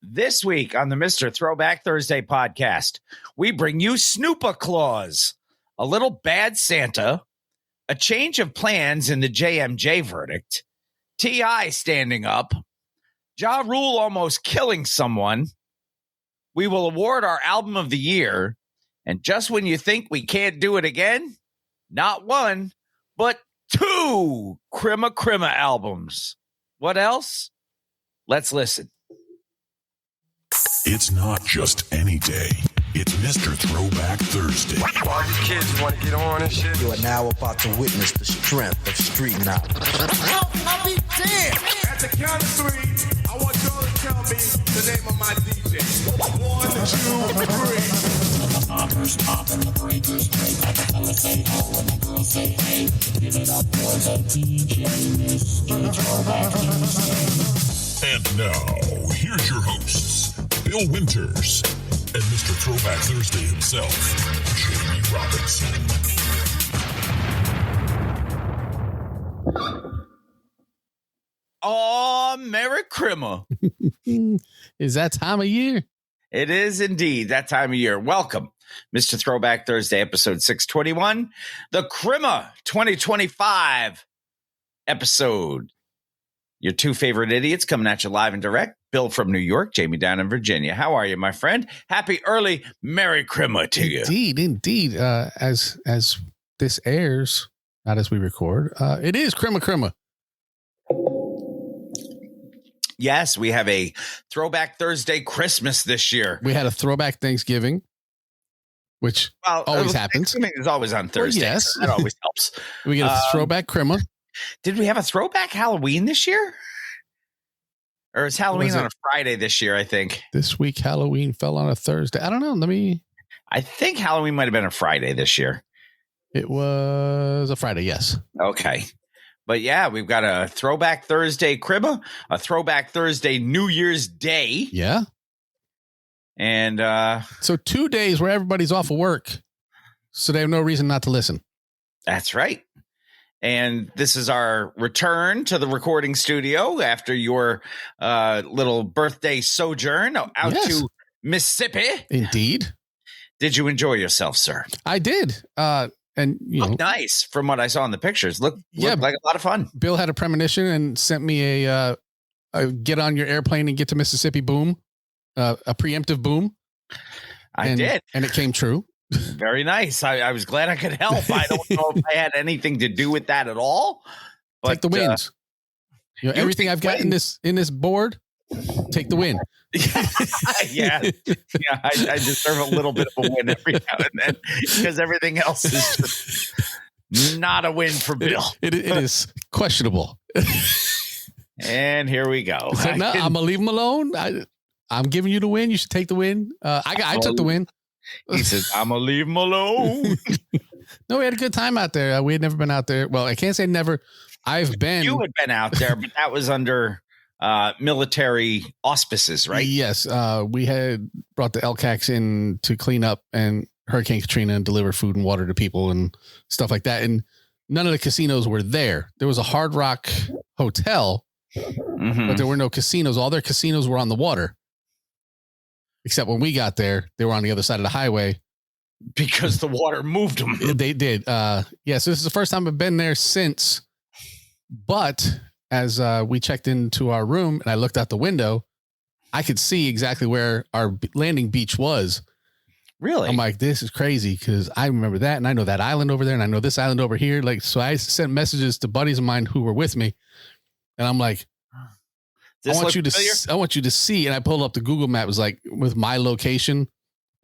This week on the Mr. Throwback Thursday podcast, we bring you Snoopa Clause, a little bad Santa, a change of plans in the JMJ verdict, T.I. standing up, Ja Rule almost killing someone. We will award our album of the year, and just when you think we can't do it again, not one, but two Chrimuh albums. What else? Let's listen. It's not just any day. It's Mr. Throwback Thursday. All you kids want to get on and shit. You are now about to witness the strength of street knowledge. I'll be damned. At the count of three, I want y'all to tell me the name of my DJ. 1, 2, 3. Poppers popping, the breakers break. Like the fellas say ho and the girls say hey. Give it up for the DJ, Mr. Throwback Thursday. And now, here's your hosts, Bill Winters and Mr. Throwback Thursday himself, Jamie Robinson. Oh, Merry Chrimuh. Is that time of year? It is indeed that time of year. Welcome, Mr. Throwback Thursday, episode 621, the Chrimuh 2025 episode. Your two favorite idiots coming at you live and direct. Bill from New York, Jamie down in Virginia. How are you, my friend? Happy early Merry Chrimuh to you. Indeed. As this airs, not as we record, it is Chrimuh. Yes, we have a Throwback Thursday Christmas this year. We had a Throwback Thanksgiving, which always happens. It's always on Thursday. Well, yes. So that always helps. We get a Throwback Chrimuh. Did we have a Throwback Halloween this year? Or is Halloween on a Friday this year, I think? This week, Halloween fell on a Thursday. I don't know. I think Halloween might have been a Friday this year. It was a Friday, yes. Okay. But yeah, we've got a Throwback Thursday Chrimuh, a Throwback Thursday New Year's Day. Yeah. And so 2 days where everybody's off of work, so they have no reason not to listen. That's right. And this is our return to the recording studio after your little birthday sojourn out to Mississippi. Indeed. Did you enjoy yourself, sir? I did. And you know, nice from what I saw in the pictures. Looked like a lot of fun. Bill had a premonition and sent me a get on your airplane and get to Mississippi boom, a preemptive boom. I did. And it came true. Very nice. I was glad I could help. I don't know if I had anything to do with that at all. But take the wins. Everything I've got in this board, take the win. Yeah. I deserve a little bit of a win every now and then because everything else is just not a win for Bill. It is questionable. And here we go. I'm gonna leave him alone. I'm giving you the win. You should take the win. I took the win. He says, I'm going to leave him alone. No, we had a good time out there. We had never been out there. Well, I can't say never. I've been. You had been out there, but that was under military auspices, right? Yes. We had brought the LCACs in to clean up and Hurricane Katrina and deliver food and water to people and stuff like that. And none of the casinos were there. There was a Hard Rock hotel, but there were no casinos. All their casinos were on the water. Except when we got there, they were on the other side of the highway. Because the water moved them. They did. So this is the first time I've been there since. But as we checked into our room and I looked out the window, I could see exactly where our landing beach was. Really? I'm like, this is crazy because I remember that. And I know that island over there. And I know this island over here. Like, so I sent messages to buddies of mine who were with me. And I'm like, I want you to see. And I pulled up the Google map. It was like with my location.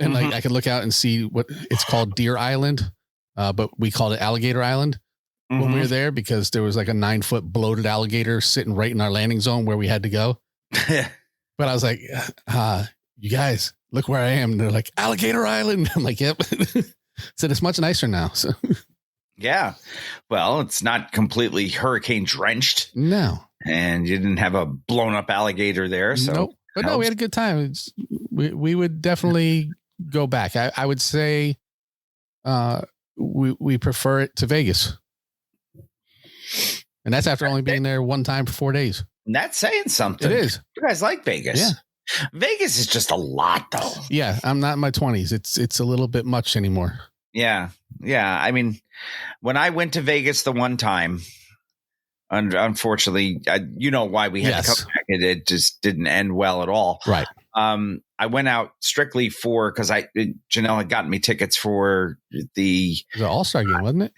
And like, I could look out and see what it's called, Deer Island. But we called it Alligator Island when we were there because there was like a 9-foot bloated alligator sitting right in our landing zone where we had to go. But I was like, you guys, look where I am. And they're like, Alligator Island. I'm like, yep. Said it's much nicer now. So yeah. Well, it's not completely hurricane drenched. No. And you didn't have a blown up alligator there. So nope. But no, we had a good time. We would definitely go back. I would say we prefer it to Vegas. And that's after only being there one time for 4 days. And that's saying something. It is. You guys like Vegas. Yeah. Vegas is just a lot, though. Yeah, I'm not in my 20s. It's a little bit much anymore. Yeah. I mean, when I went to Vegas the one time, unfortunately, you know why we had to come back. It just didn't end well at all. Right. I went out strictly because Janelle had gotten me tickets for the All-Star game, wasn't it?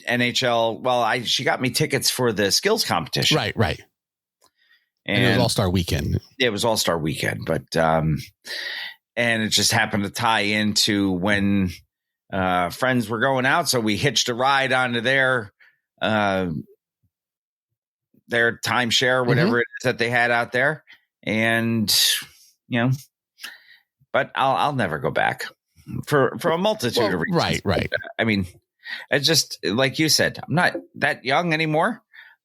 NHL. Well, she got me tickets for the skills competition. Right. And it was All-Star weekend. It was All-Star weekend, but and it just happened to tie into when friends were going out, so we hitched a ride onto their timeshare, whatever it is that they had out there, and but I'll never go back for a multitude of reasons. Right. I mean, it's just like you said, I'm not that young anymore.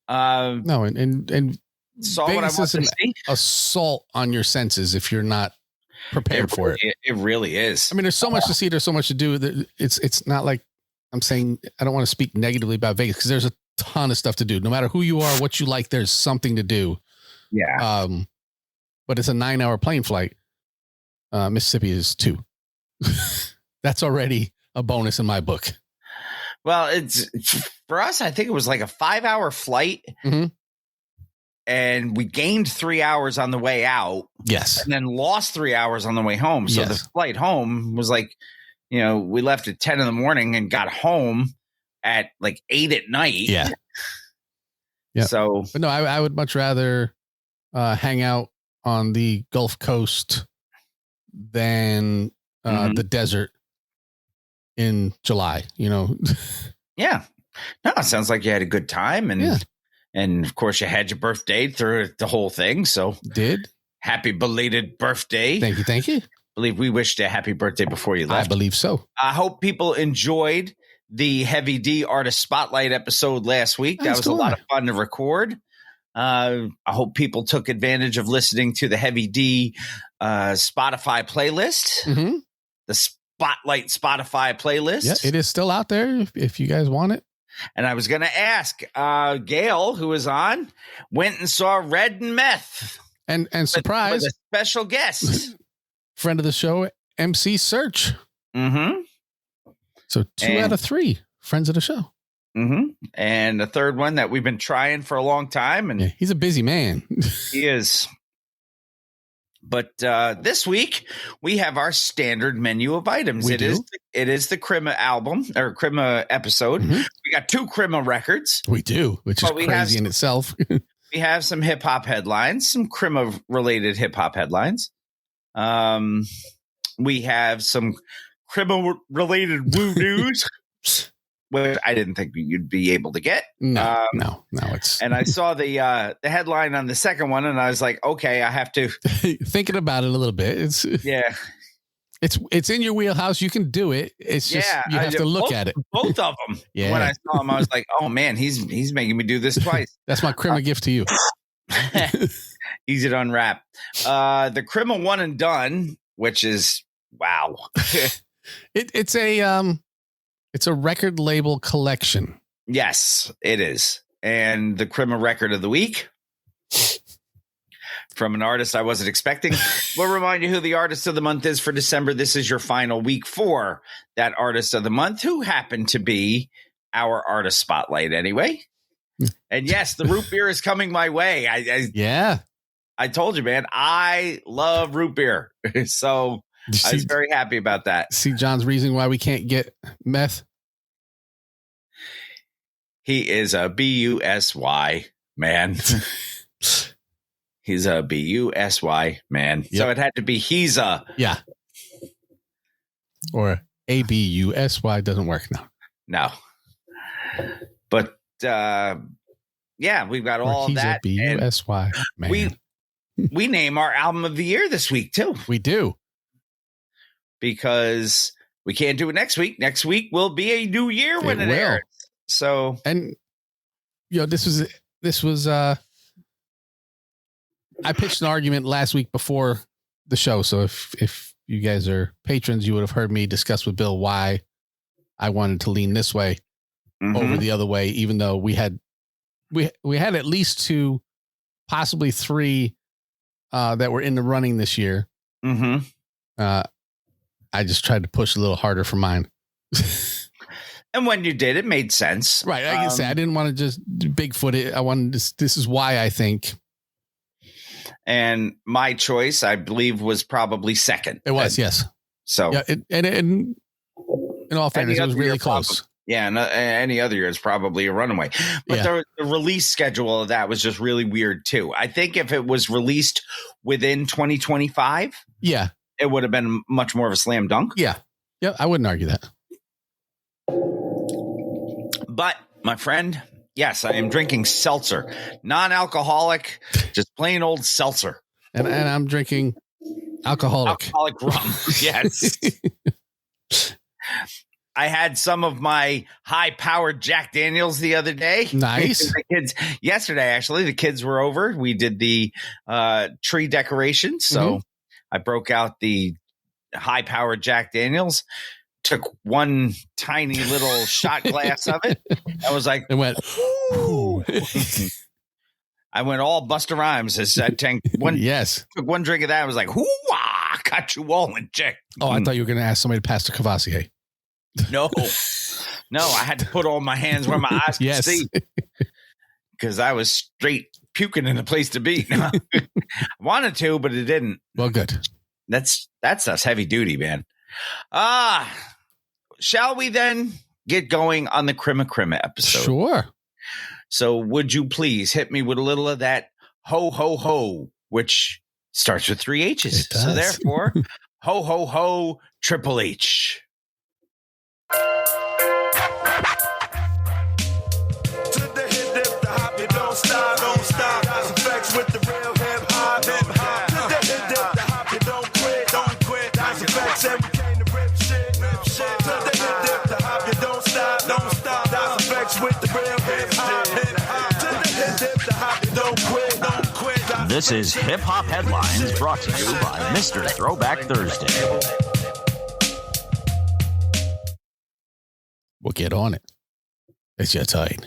No, and saw Vegas what I want to see. Assault on your senses if you're not prepared for it. It really is. I mean, there's so much to see. There's so much to do. It's not like I'm saying I don't want to speak negatively about Vegas because there's a ton of stuff to do. No matter who you are, what you like, there's something to do. Yeah. But it's a 9-hour plane flight. Mississippi is 2. That's already a bonus in my book. Well, it's for us. I think it was like a 5-hour flight. Mm-hmm. And we gained 3 hours on the way out. Yes. And then lost 3 hours on the way home. So the flight home was like, we left at 10 in the morning and got home at like 8 at night. Yeah. So, but no, I would much rather hang out on the Gulf Coast than the desert in July, Yeah. No, it sounds like you had a good time. And of course, you had your birthday through the whole thing. So happy belated birthday. Thank you. I believe we wished you a happy birthday before you left. I believe so. I hope people enjoyed the Heavy D Artist Spotlight episode last week. That was a lot of fun to record. I hope people took advantage of listening to the Heavy D Spotify playlist, the Spotlight Spotify playlist. Yeah, it is still out there if you guys want it. And I was going to ask Gail, who was on, went and saw Red and Meth. And surprise, with a special guest. Friend of the show, MC Search. Mm-hmm. So 2 out of 3 friends of the show. Mm-hmm. And the third one that we've been trying for a long time. And he's a busy man. He is. But this week we have our standard menu of items. It is the Chrimuh album or Chrimuh episode. We got 2 Chrimuh records. We do, which is crazy in itself. We have some hip hop headlines, some Chrimuh related hip hop headlines. We have some Chrimuh related woo news, which I didn't think you'd be able to get. No, it's. And I saw the headline on the second one, and I was like, okay, I have to thinking about it a little bit. It's in your wheelhouse. You can do it. It's just you have to look at it. Both of them. Yeah. When I saw them, I was like, oh man, he's making me do this twice. That's my Chrimuh gift to you. Easy to unwrap. The Chrimuh One and Done, which is wow. It's a record label collection. Yes, it is. And the Chrimuh record of the week from an artist I wasn't expecting. We'll remind you who the artist of the month is for December. This is your final week for that artist of the month, who happened to be our artist spotlight anyway. And yes, the root beer is coming my way. I told you, man, I love root beer. So I was very happy about that. See John's reason why we can't get meth? He is a BUSY man. He's a BUSY man. Yep. So it had to be he's a. Yeah. Or ABUSY doesn't work now. No. But we've got all he's that. A BUSY man. We name our album of the year this week too. We do. Because we can't do it next week. Next week will be a new year when it airs. So, and this was I pitched an argument last week before the show. So if you guys are patrons, you would have heard me discuss with Bill why I wanted to lean this way over the other way, even though we had at least 2, possibly 3 that were in the running this year. Mm-hmm. I just tried to push a little harder for mine. And when you did, it made sense. Right. Like I said, I didn't want to just Bigfoot it. I wanted this is why I think. And my choice, I believe, was probably second. It was, yes. So, yeah, and in all fairness, it was really close. Yeah, and any other year is probably a runaway. But the release schedule of that was just really weird, too. I think if it was released within 2025, yeah, it would have been much more of a slam dunk. Yeah. Yeah, I wouldn't argue that. But, my friend, yes, I am drinking seltzer. Non-alcoholic, just plain old seltzer. And I'm drinking alcoholic rum. Yes. I had some of my high-powered Jack Daniels the other day. Nice. Yesterday, actually, the kids were over. We did the tree decoration. So I broke out the high-powered Jack Daniels, took one tiny little shot glass of it. I was like, it went, ooh. I went all Busta Rhymes as I took one drink of that. I was like, hoo-wah, got you all in check. Oh, I thought you were going to ask somebody to pass the Cavassier. No, I had to put all my hands where my eyes could see because I was straight puking in the place to be. I wanted to, but it didn't. Well, good. That's us heavy duty, man. Shall we then get going on the Chrimuh episode? Sure. So would you please hit me with a little of that ho, ho, ho, which starts with 3 H's. So therefore, ho, ho, ho, Triple H. This is Hip Hop Headlines brought to you by Mr. Throwback Thursday. We'll get on it. It's your time.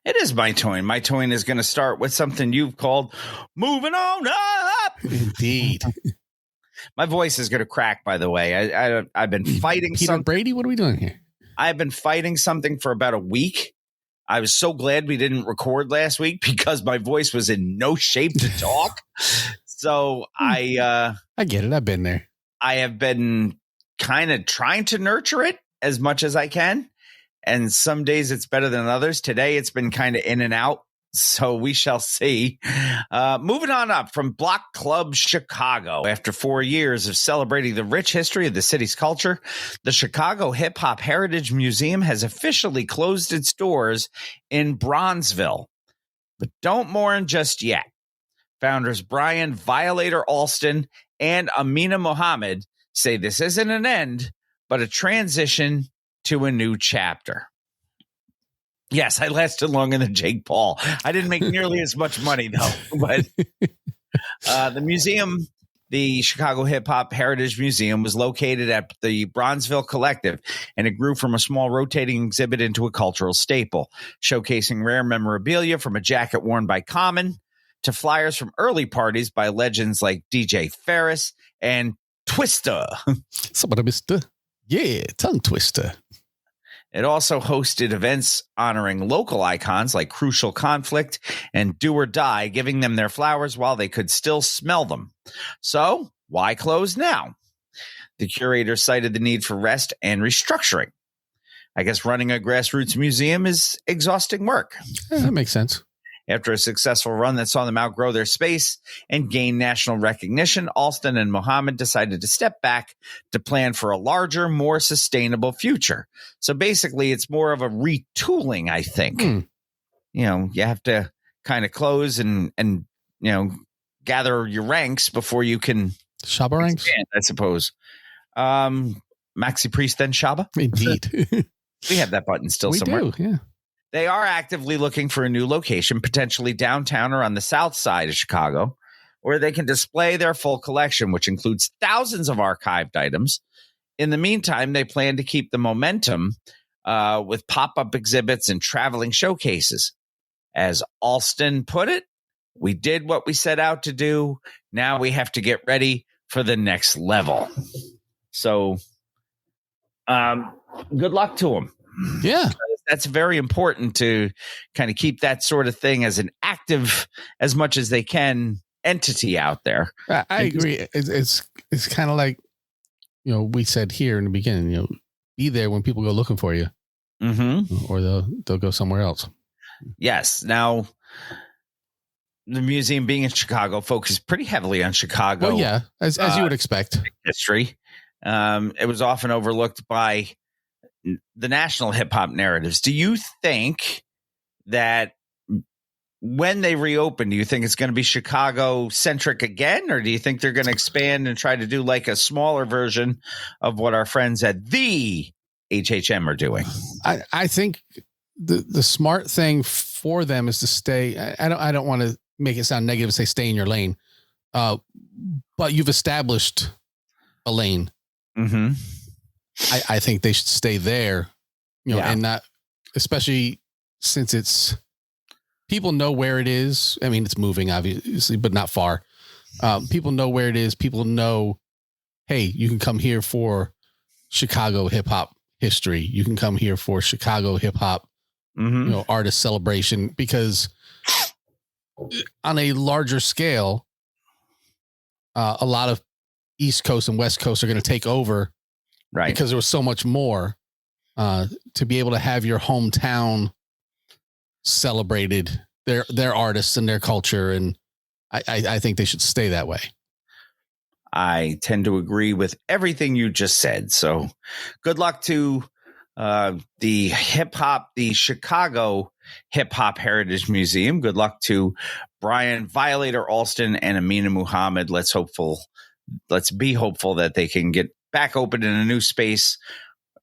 It is my toin. My toin is going to start with something you've called moving on up. Indeed. My voice is going to crack, by the way. I've been fighting Peter something. Brady, what are we doing here? I've been fighting something for about a week. I was so glad we didn't record last week because my voice was in no shape to talk. So I get it. I've been there. I have been kind of trying to nurture it as much as I can. And some days it's better than others. Today it's been kind of in and out. So we shall see. Moving on up from Block Club Chicago. After 4 years of celebrating the rich history of the city's culture, the Chicago Hip Hop Heritage Museum has officially closed its doors in Bronzeville. But don't mourn just yet. Founders Brian Violator Alston and Amina Mohammed say this isn't an end, but a transition to a new chapter. Yes, I lasted longer than Jake Paul. I didn't make nearly as much money, though. But the museum, the Chicago Hip Hop Heritage Museum, was located at the Bronzeville Collective, and it grew from a small rotating exhibit into a cultural staple, showcasing rare memorabilia from a jacket worn by Common to flyers from early parties by legends like DJ Ferris and Twista. Somebody Mr. Yeah, tongue twister. It also hosted events honoring local icons like Crucial Conflict and Do or Die, giving them their flowers while they could still smell them. So, why close now? The curator cited the need for rest and restructuring. I guess running a grassroots museum is exhausting work. Yeah, that makes sense. After a successful run that saw them outgrow their space and gain national recognition, Alston and Mohammed decided to step back to plan for a larger, more sustainable future. So basically, it's more of a retooling, I think. You know, you have to kind of close and you know, gather your ranks before you can Shaba ranks, I suppose. Maxi Priest, then Shaba. Indeed. We have that button still we somewhere. Do, yeah. They are actively looking for a new location, potentially downtown or on the south side of Chicago, where they can display their full collection, which includes thousands of archived items. In the meantime, they plan to keep the momentum with pop-up exhibits and traveling showcases. As Alston put it, We did what we set out to do. Now we have to get ready for the next level. So, good luck to them. Yeah. That's very important to kind of keep that sort of thing as an active, as much as they can, entity out there. I agree. It's kind of like, we said here in the beginning, be there when people go looking for you, or they'll go somewhere else. Yes. Now, the museum being in Chicago focused pretty heavily on Chicago. Well, yeah, as you would expect. History. It was often overlooked by the national hip hop narratives. Do you think that when they reopen, do you think it's going to be Chicago centric again, or do you think they're going to expand and try to do like a smaller version of what our friends at the HHM are doing? I think the smart thing for them is to stay. I don't want to make it sound negative and say stay in your lane. But you've established a lane. Mm-hmm. I think they should stay there, and not, especially since it's, people know where it is. I mean, it's moving obviously, but not far. People know where it is. People know, hey, you can come here for Chicago hip hop history. You can come here for Chicago hip hop, artist celebration, because on a larger scale, a lot of East Coast and West Coast are going to take over, right? Because there was so much more to be able to have your hometown celebrated, their artists and their culture, and I think they should stay that way. I tend to agree with everything you just said. So, good luck to the Chicago Hip Hop Heritage Museum. Good luck to Brian Violator Alston and Amina Muhammad. Let's be hopeful that they can get back open in a new space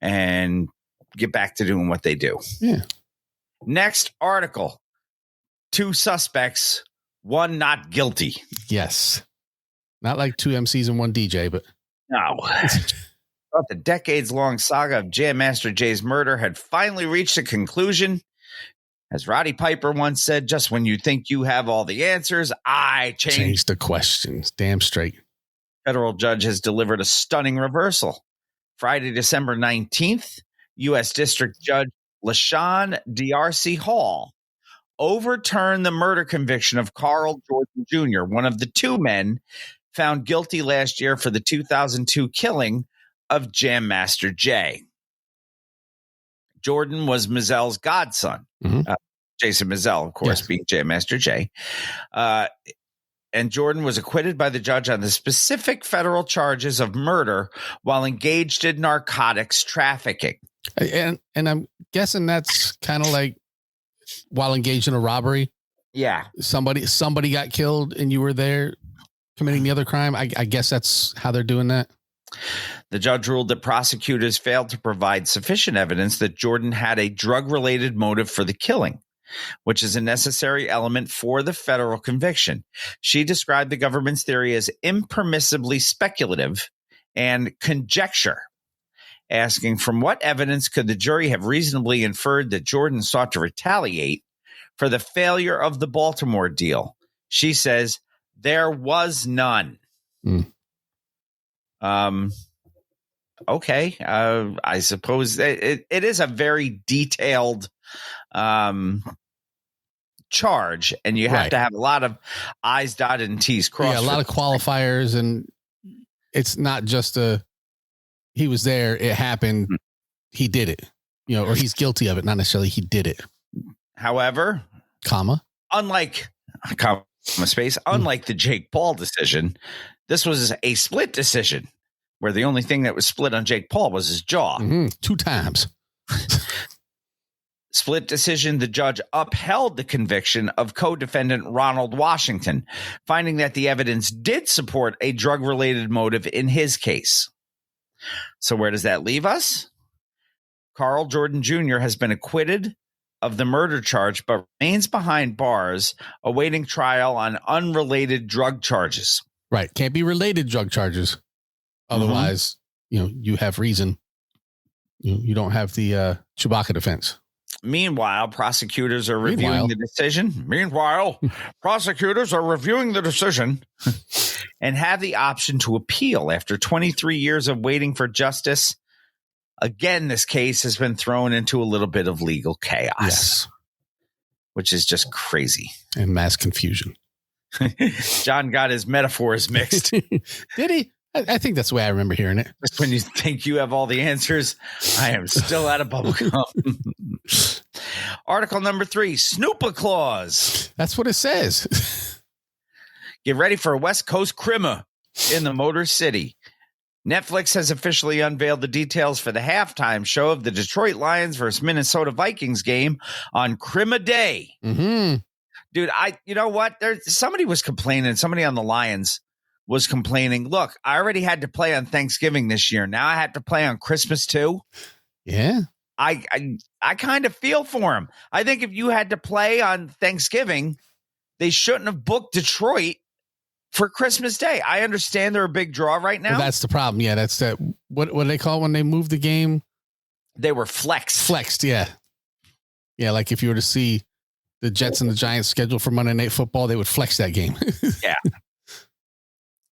and get back to doing what they do. Yeah. Next article. 2 suspects, 1 not guilty. Yes. Not like 2 MCs and 1 DJ, but no. The decades-long saga of Jam Master Jay's murder had finally reached a conclusion. As Roddy Piper once said, just when you think you have all the answers, I change the questions. Damn straight. Federal judge has delivered a stunning reversal. Friday, December 19th, U.S. District Judge LaShawn D'Arcy Hall overturned the murder conviction of Carl Jordan Jr., one of the 2 men found guilty last year for the 2002 killing of Jam Master Jay. Jordan was Mizell's godson. Jason Mizell, of course, being Jam Master Jay. And Jordan was acquitted by the judge on the specific federal charges of murder while engaged in narcotics trafficking. And I'm guessing that's kind of like while engaged in a robbery. Yeah. Somebody got killed and you were there committing the other crime. I guess that's how they're doing that. The judge ruled that prosecutors failed to provide sufficient evidence that Jordan had a drug-related motive for the killing, which is a necessary element for the federal conviction. She described the government's theory as impermissibly speculative and conjecture, asking from what evidence could the jury have reasonably inferred that Jordan sought to retaliate for the failure of the Baltimore deal. She says there was none. Okay. I suppose it is a very detailed charge, and you have to have a lot of I's dotted and T's crossed. Yeah, a lot of qualifiers, and it's not just he was there, it happened, he did it, or he's guilty of it, not necessarily he did it. However, unlike the Jake Paul decision, this was a split decision where the only thing that was split on Jake Paul was his jaw. 2 times. Split decision, the judge upheld the conviction of co-defendant Ronald Washington, finding that the evidence did support a drug-related motive in his case. So where does that leave us? Carl Jordan Jr. has been acquitted of the murder charge, but remains behind bars, awaiting trial on unrelated drug charges. Right. Can't be related drug charges. Otherwise, you have reason. You don't have the Chewbacca defense. Meanwhile, prosecutors are reviewing the decision. And have the option to appeal after 23 years of waiting for justice. Again, this case has been thrown into a little bit of legal chaos, which is just crazy. And mass confusion. John got his metaphors mixed. Did he? I think that's the way I remember hearing it. Just when you think you have all the answers, I am still out of bubblegum. Article number 3, Snoopa Clause. That's what it says. Get ready for a West Coast Chrimuh in the Motor City. Netflix has officially unveiled the details for the halftime show of the Detroit Lions versus Minnesota Vikings game on Chrimuh Day. Mm-hmm. Dude, you know what? Somebody was complaining. Somebody on the Lions was complaining. Look, I already had to play on Thanksgiving this year. Now I have to play on Christmas too. Yeah. I kind of feel for him. I think if you had to play on Thanksgiving, they shouldn't have booked Detroit for Christmas Day. I understand they're a big draw right now. Well, that's the problem. Yeah, that's that. What do they call it when they move the game? They were flexed. Flexed, yeah. Yeah, like if you were to see the Jets and the Giants scheduled for Monday Night Football, they would flex that game. Yeah.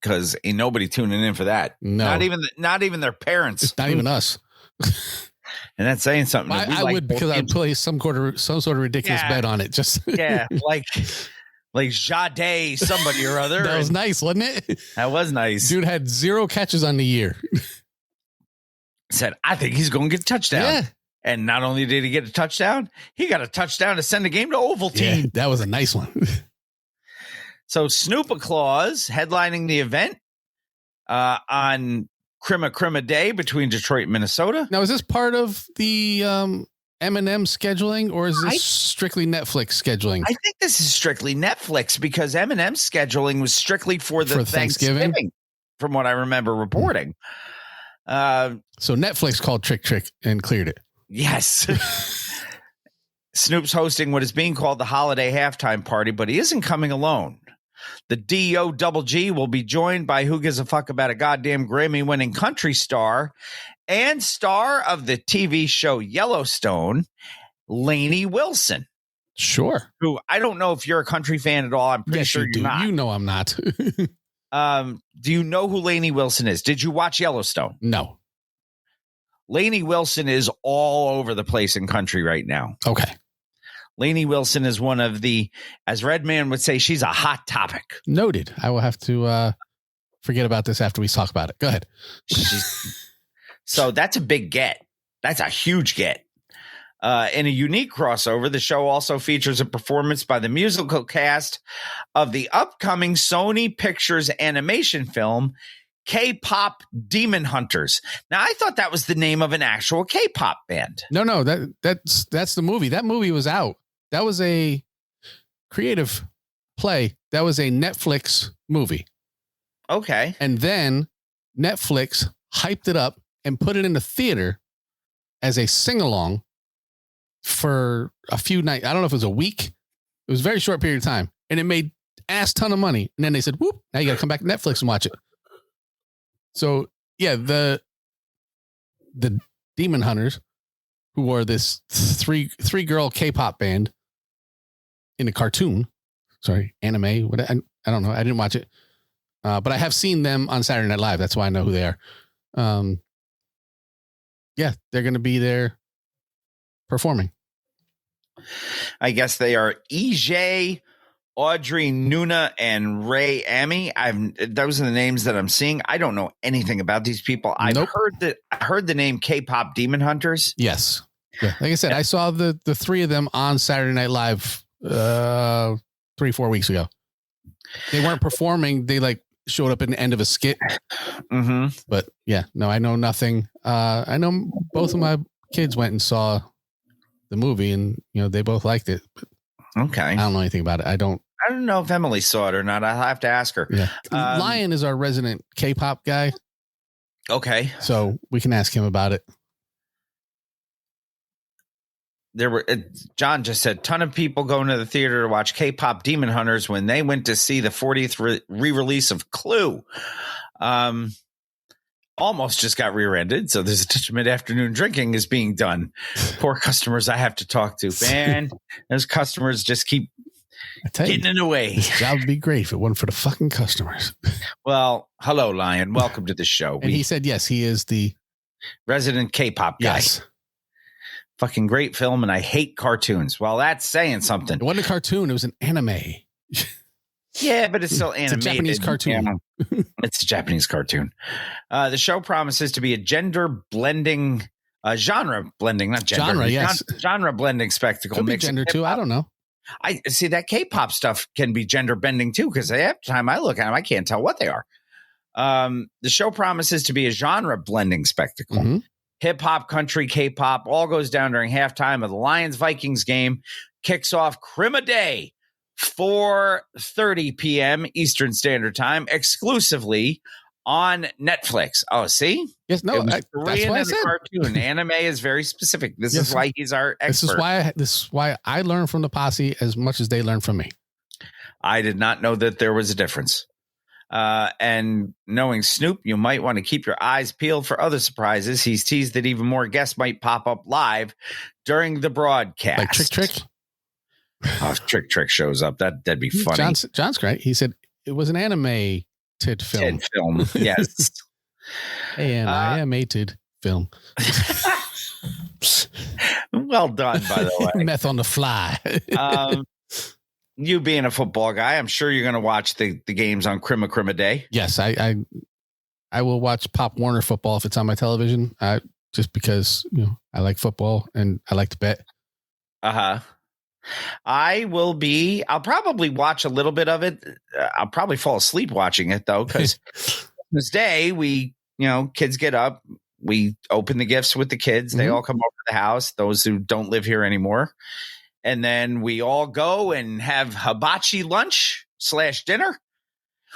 Because ain't nobody tuning in for that. No. Not even their parents. Not even us. And that's saying something. I would, because I'd play some sort of ridiculous bet on it. Just like Jade, somebody or other. That was nice, wasn't it? That was nice. Dude had 0 catches on the year. Said, I think he's going to get a touchdown. Yeah. And not only did he get a touchdown, he got a touchdown to send a game to Ovaltine. Yeah, that was a nice one. So Snoopa Clause headlining the event on Chrimuh Day between Detroit and Minnesota. Now, is this part of the M&M scheduling, or is this strictly Netflix scheduling? I think this is strictly Netflix, because M&M scheduling was strictly for Thanksgiving, from what I remember reporting. So Netflix called Trick and cleared it. Yes. Snoop's hosting what is being called the holiday halftime party, but he isn't coming alone. The DOGG will be joined by who gives a fuck about a goddamn Grammy-winning country star and star of the TV show Yellowstone, Lainey Wilson. Sure. Who, I don't know if you're a country fan at all. I'm pretty sure you're not. You know I'm not. Do you know who Lainey Wilson is? Did you watch Yellowstone? No. Lainey Wilson is all over the place in country right now. Okay. Lainey Wilson is one of the, as Redman would say, she's a hot topic. Noted. I will have to forget about this after we talk about it. Go ahead. So that's a big get. That's a huge get. In a unique crossover, the show also features a performance by the musical cast of the upcoming Sony Pictures animation film, K-pop Demon Hunters. Now, I thought that was the name of an actual K-pop band. No, that's the movie. That movie was out. That was a creative play. That was a Netflix movie. Okay. And then Netflix hyped it up and put it in the theater as a sing-along for a few nights. I don't know if it was a week. It was a very short period of time. And it made ass ton of money. And then they said, whoop, now you got to come back to Netflix and watch it. So, yeah, the Demon Hunters, who are this three girl K-pop band in a cartoon, anime. What I don't know. I didn't watch it, but I have seen them on Saturday Night Live. That's why I know who they are. Yeah, they're going to be there performing. I guess they are EJ, Audrey Nuna, and Ray Amy. Those are the names that I'm seeing. I don't know anything about these people. I've heard the name K-pop Demon Hunters. Yes. Yeah. Like I said, I saw the 3 of them on Saturday Night Live 3-4 weeks ago. They weren't performing. They showed up at the end of a skit. Mm-hmm. But yeah, no, I know nothing. I know both of my kids went and saw the movie, and they both liked it. But okay. I don't know anything about it. I don't know if Emily saw it or not. I'll have to ask her. Yeah. Lion is our resident K-pop guy. Okay. So we can ask him about it. John just said, ton of people going to the theater to watch K-pop Demon Hunters when they went to see the 40th re-release of Clue. almost just got rear-ended. So there's a touch of mid-afternoon drinking is being done. Poor customers I have to talk to. Man, those customers just keep getting in the way. This job would be great if it wasn't for the fucking customers. Well, hello, Lion. Welcome to the show. And he said, yes, he is the resident K-pop guy. Yes. Fucking great film, and I hate cartoons. Well, that's saying something. It wasn't a cartoon. It was an anime. Yeah, but it's still animated. It's a Japanese cartoon. It's a Japanese cartoon. The show promises to be a gender blending, genre blending, not gender. Genre, yes. Genre blending spectacle. Could be gender too. I don't know. I see that K-pop stuff can be gender bending too, because every time I look at them, I can't tell what they are. The show promises to be a genre blending spectacle. Mm-hmm. Hip hop, country, K-pop, all goes down during halftime of the Lions-Vikings game. Kicks off Chrimuh Day, 4:30 p.m. Eastern Standard Time, exclusively on Netflix. Oh, see? Yes, no, that's why I said. Cartoon. Anime is very specific. This is why he's our expert. This is why I learn from the posse as much as they learn from me. I did not know that there was a difference. And knowing Snoop, you might want to keep your eyes peeled for other surprises. He's teased that even more guests might pop up live during the broadcast. Like Trick. Oh, if Trick shows up, that'd be funny. John's great. He said it was an animated film. Yes. Animated film. Well done, by the way. Meth on the fly. You being a football guy, I'm sure you're going to watch the games on Chrimuh Day. Yes, I will watch Pop Warner football if it's on my television. Just because I like football and I like to bet. I'll probably watch a little bit of it. I'll probably fall asleep watching it though, because this day kids get up, we open the gifts with the kids. They all come over to the house, those who don't live here anymore. And then we all go and have hibachi lunch / dinner.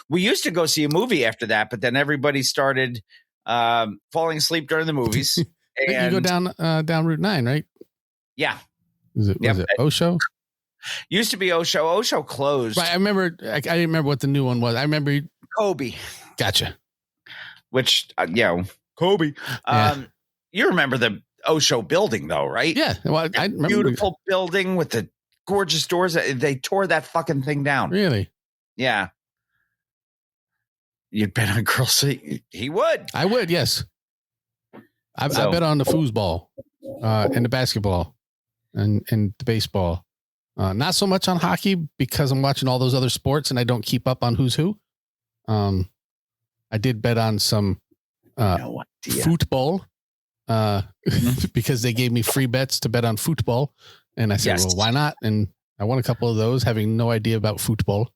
We used to go see a movie after that, but then everybody started falling asleep during the movies. And you go down Route 9, right? Yeah. Was it Osho? Used to be Osho. Osho closed. Right. I remember. I didn't remember what the new one was. I remember Kobe. Gotcha. Which, Kobe. Yeah. You remember the Osho building, though, right? Yeah. Well, I remember. Beautiful building with the gorgeous doors. They tore that fucking thing down. Really? Yeah. You'd bet on girls. He would. I would. Yes. I bet on the foosball, and the basketball, and the baseball. Not so much on hockey because I'm watching all those other sports and I don't keep up on who's who. I did bet on some football because they gave me free bets to bet on football. And I said, well, why not? And I won a couple of those having no idea about football,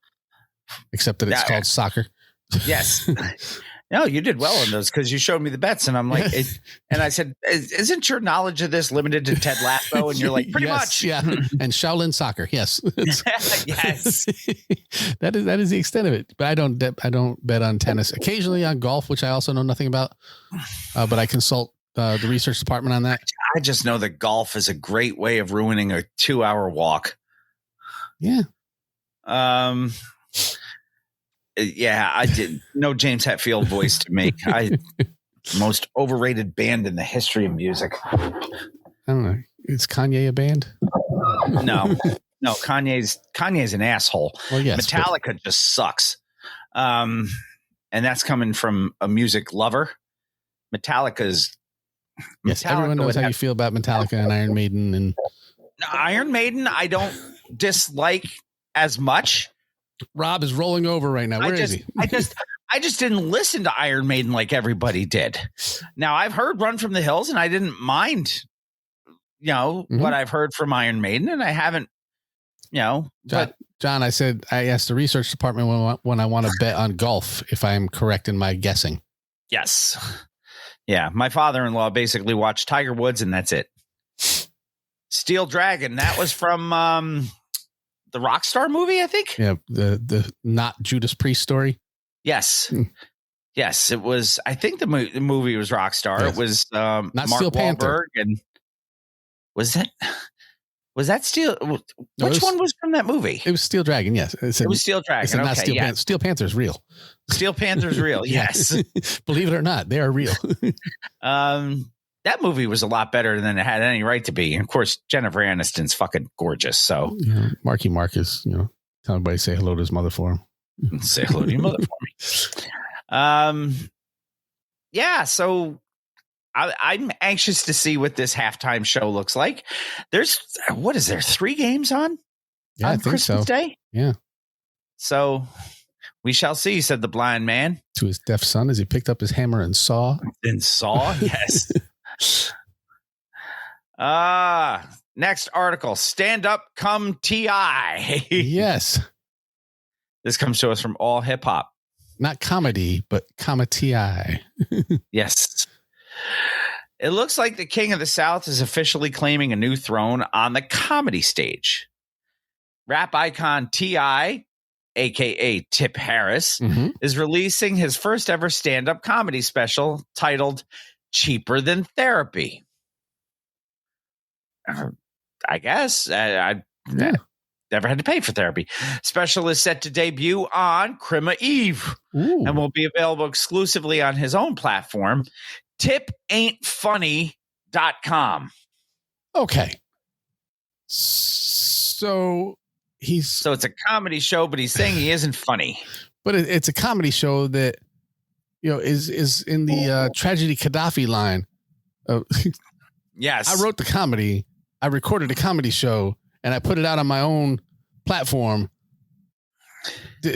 except that it's called soccer. Yes. No, you did well in those because you showed me the bets, and I'm like, and I said, "Isn't your knowledge of this limited to Ted Lasso?" And you're like, "Pretty much, yeah." And Shaolin soccer, yes, yes. that is the extent of it. But I don't bet on tennis. Occasionally on golf, which I also know nothing about, but I consult the research department on that. I just know that golf is a great way of ruining a 2-hour walk. Yeah. Yeah, I did. No James Hetfield voice to make. Most overrated band in the history of music. I don't know. Is Kanye a band? No. Kanye's an asshole. Well, yes, Metallica just sucks. And that's coming from a music lover. Metallica, everyone knows how you feel about Metallica and Iron Maiden. And Iron Maiden, I don't dislike as much. Rob is rolling over right now. Where is he? I just didn't listen to Iron Maiden like everybody did. Now I've heard Run from the Hills and I didn't mind, what I've heard from Iron Maiden, and I haven't, John, I asked the research department when I want to bet on golf, if I'm correct in my guessing. Yes. Yeah. My father-in-law basically watched Tiger Woods and that's it. Steel Dragon. That was from, the Rockstar movie, I think. Yeah, the not Judas Priest story. Yes, yes, it was. I think the movie was Rockstar. Yes. It was not Mark Steel Wahlberg Panther. And was it? Was that Steel? Which one was from that movie? It was Steel Dragon. Yes, it was Steel Dragon. It's not Steel Panther. Steel Panther's real. Steel Panther's real. Yes, believe it or not, they are real. That movie was a lot better than it had any right to be. And of course, Jennifer Aniston's fucking gorgeous. So Marky Mark is, tell everybody say hello to his mother for him. Say hello to your mother for me. Yeah. So I'm anxious to see what this halftime show looks like. There's 3 games on? Yeah, I think Christmas Day? Yeah. So we shall see, said the blind man. To his deaf son as he picked up his hammer and saw. Yes. Next article. Stand up, come TI. Yes. This comes to us from All Hip Hop. Not comedy, but comma TI. Yes. It looks like the King of the South is officially claiming a new throne on the comedy stage. Rap icon T.I., a.k.a. Tip Harris, is releasing his first ever stand-up comedy special titled Cheaper Than Therapy. I guess. I never had to pay for therapy. Special is set to debut on Chrimuh Eve and will be available exclusively on his own platform, tipaintfunny.com. Okay. So it's a comedy show, but he's saying he isn't funny. But it's a comedy show that, is in the tragedy Gaddafi line. Yes. I wrote the comedy. I recorded a comedy show and I put it out on my own platform.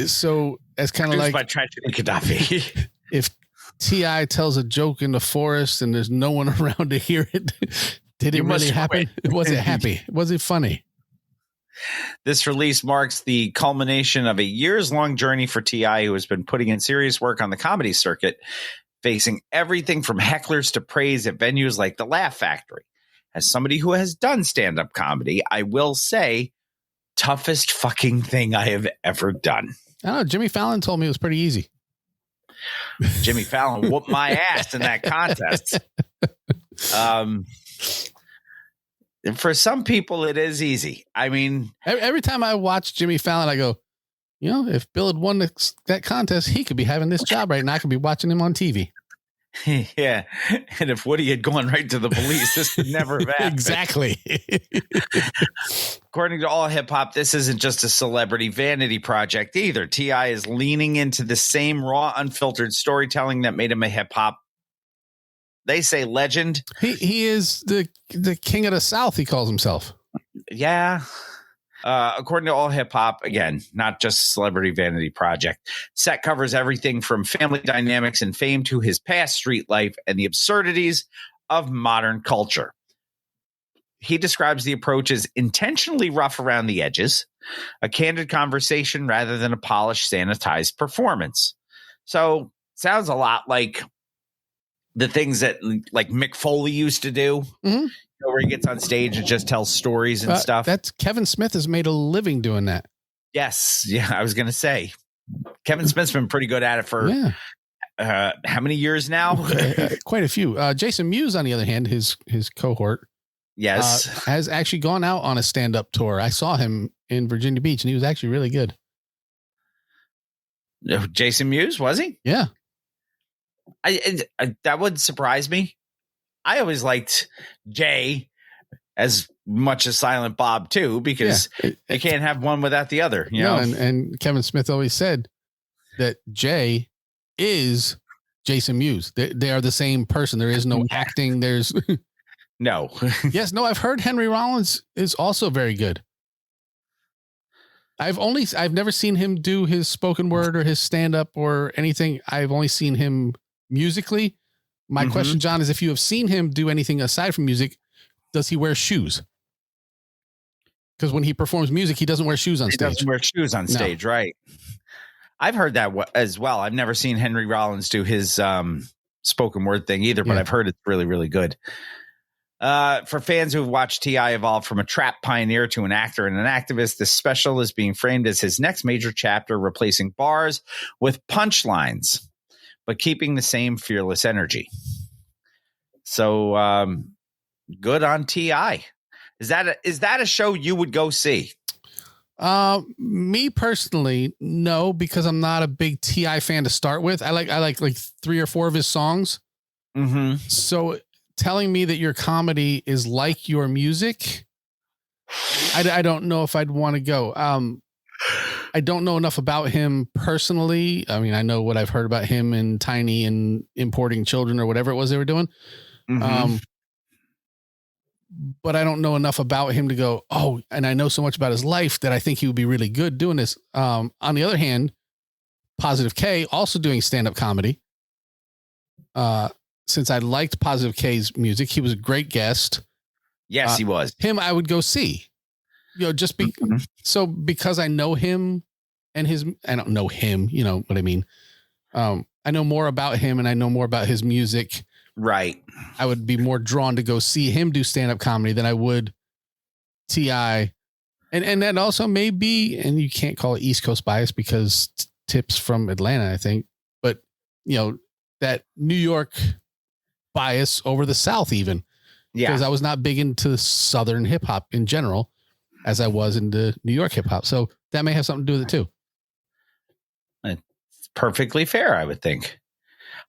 So it's kind of like by tragedy Gaddafi. If T.I. tells a joke in the forest and there's no one around to hear it, did it really happen? Was it happy? Was it funny? This release marks the culmination of a years-long journey for T.I., who has been putting in serious work on the comedy circuit, facing everything from hecklers to praise at venues like the Laugh Factory. As somebody who has done stand-up comedy, I will say, toughest fucking thing I have ever done. I don't know. Jimmy Fallon told me it was pretty easy. Jimmy Fallon whooped my ass in that contest. For some people, it is easy. I mean, every time I watch Jimmy Fallon, I go, if Bill had won that contest, he could be having this job right now. I could be watching him on TV. Yeah. And if Woody had gone right to the police, this would never have happened. Exactly. According to All Hip Hop, this isn't just a celebrity vanity project either. T.I. is leaning into the same raw, unfiltered storytelling that made him a hip hop, they say, legend. He is the king of the South, he calls himself. Yeah. According to All Hip Hop, again, not just a celebrity vanity project, set covers everything from family dynamics and fame to his past street life and the absurdities of modern culture. He describes the approach as intentionally rough around the edges, a candid conversation rather than a polished, sanitized performance. So sounds a lot like the things that like Mick Foley used to do. Where he gets on stage and just tells stories and stuff. That's Kevin Smith has made a living doing that. Yes. Yeah. I was going to say Kevin Smith's been pretty good at it for how many years now? Quite a few. Jason Mewes, on the other hand, his cohort, yes, has actually gone out on a stand-up tour. I saw him in Virginia Beach and he was actually really good. Jason Mewes, was he? Yeah. I that would surprise me. I always liked Jay as much as Silent Bob too, because they can't have one without the other. You know? And Kevin Smith always said that Jay is Jason Mewes. They are the same person. There is no acting. There's no. Yes, no. I've heard Henry Rollins is also very good. I've never seen him do his spoken word or his stand up or anything. I've only seen him musically. My question, John, is if you have seen him do anything aside from music, does he wear shoes? Because when he performs music, he doesn't wear shoes on stage. He doesn't wear shoes on stage, right? I've heard that as well. I've never seen Henry Rollins do his spoken word thing either, but I've heard it's really, really good. For fans who have watched T.I. evolve from a trap pioneer to an actor and an activist, this special is being framed as his next major chapter, replacing bars with punchlines, but keeping the same fearless energy. So good on T.I. Is that a show you would go see? Me personally, no, because I'm not a big T.I. fan to start with. I like 3 or 4 of his songs. Mm-hmm. So telling me that your comedy is like your music, I don't know if I'd want to go. I don't know enough about him personally. I mean, I know what I've heard about him and Tiny and importing children or whatever it was they were doing. Mm-hmm. But I don't know enough about him to go, oh, and I know so much about his life that I think he would be really good doing this. On the other hand, Positive K also doing stand-up comedy. Since I liked Positive K's music, he was a great guest. Yes, he was. Him, I would go see. Just so because I know him and I don't know him, you know what I mean? I know more about him and I know more about his music. Right. I would be more drawn to go see him do stand-up comedy than I would T.I. And that also may be, and you can't call it East Coast bias because Tip's from Atlanta, I think, but that New York bias over the South even. Yeah. Because I was not big into Southern hip hop in general as I was into New York hip hop. So that may have something to do with it too. It's perfectly fair, I would think.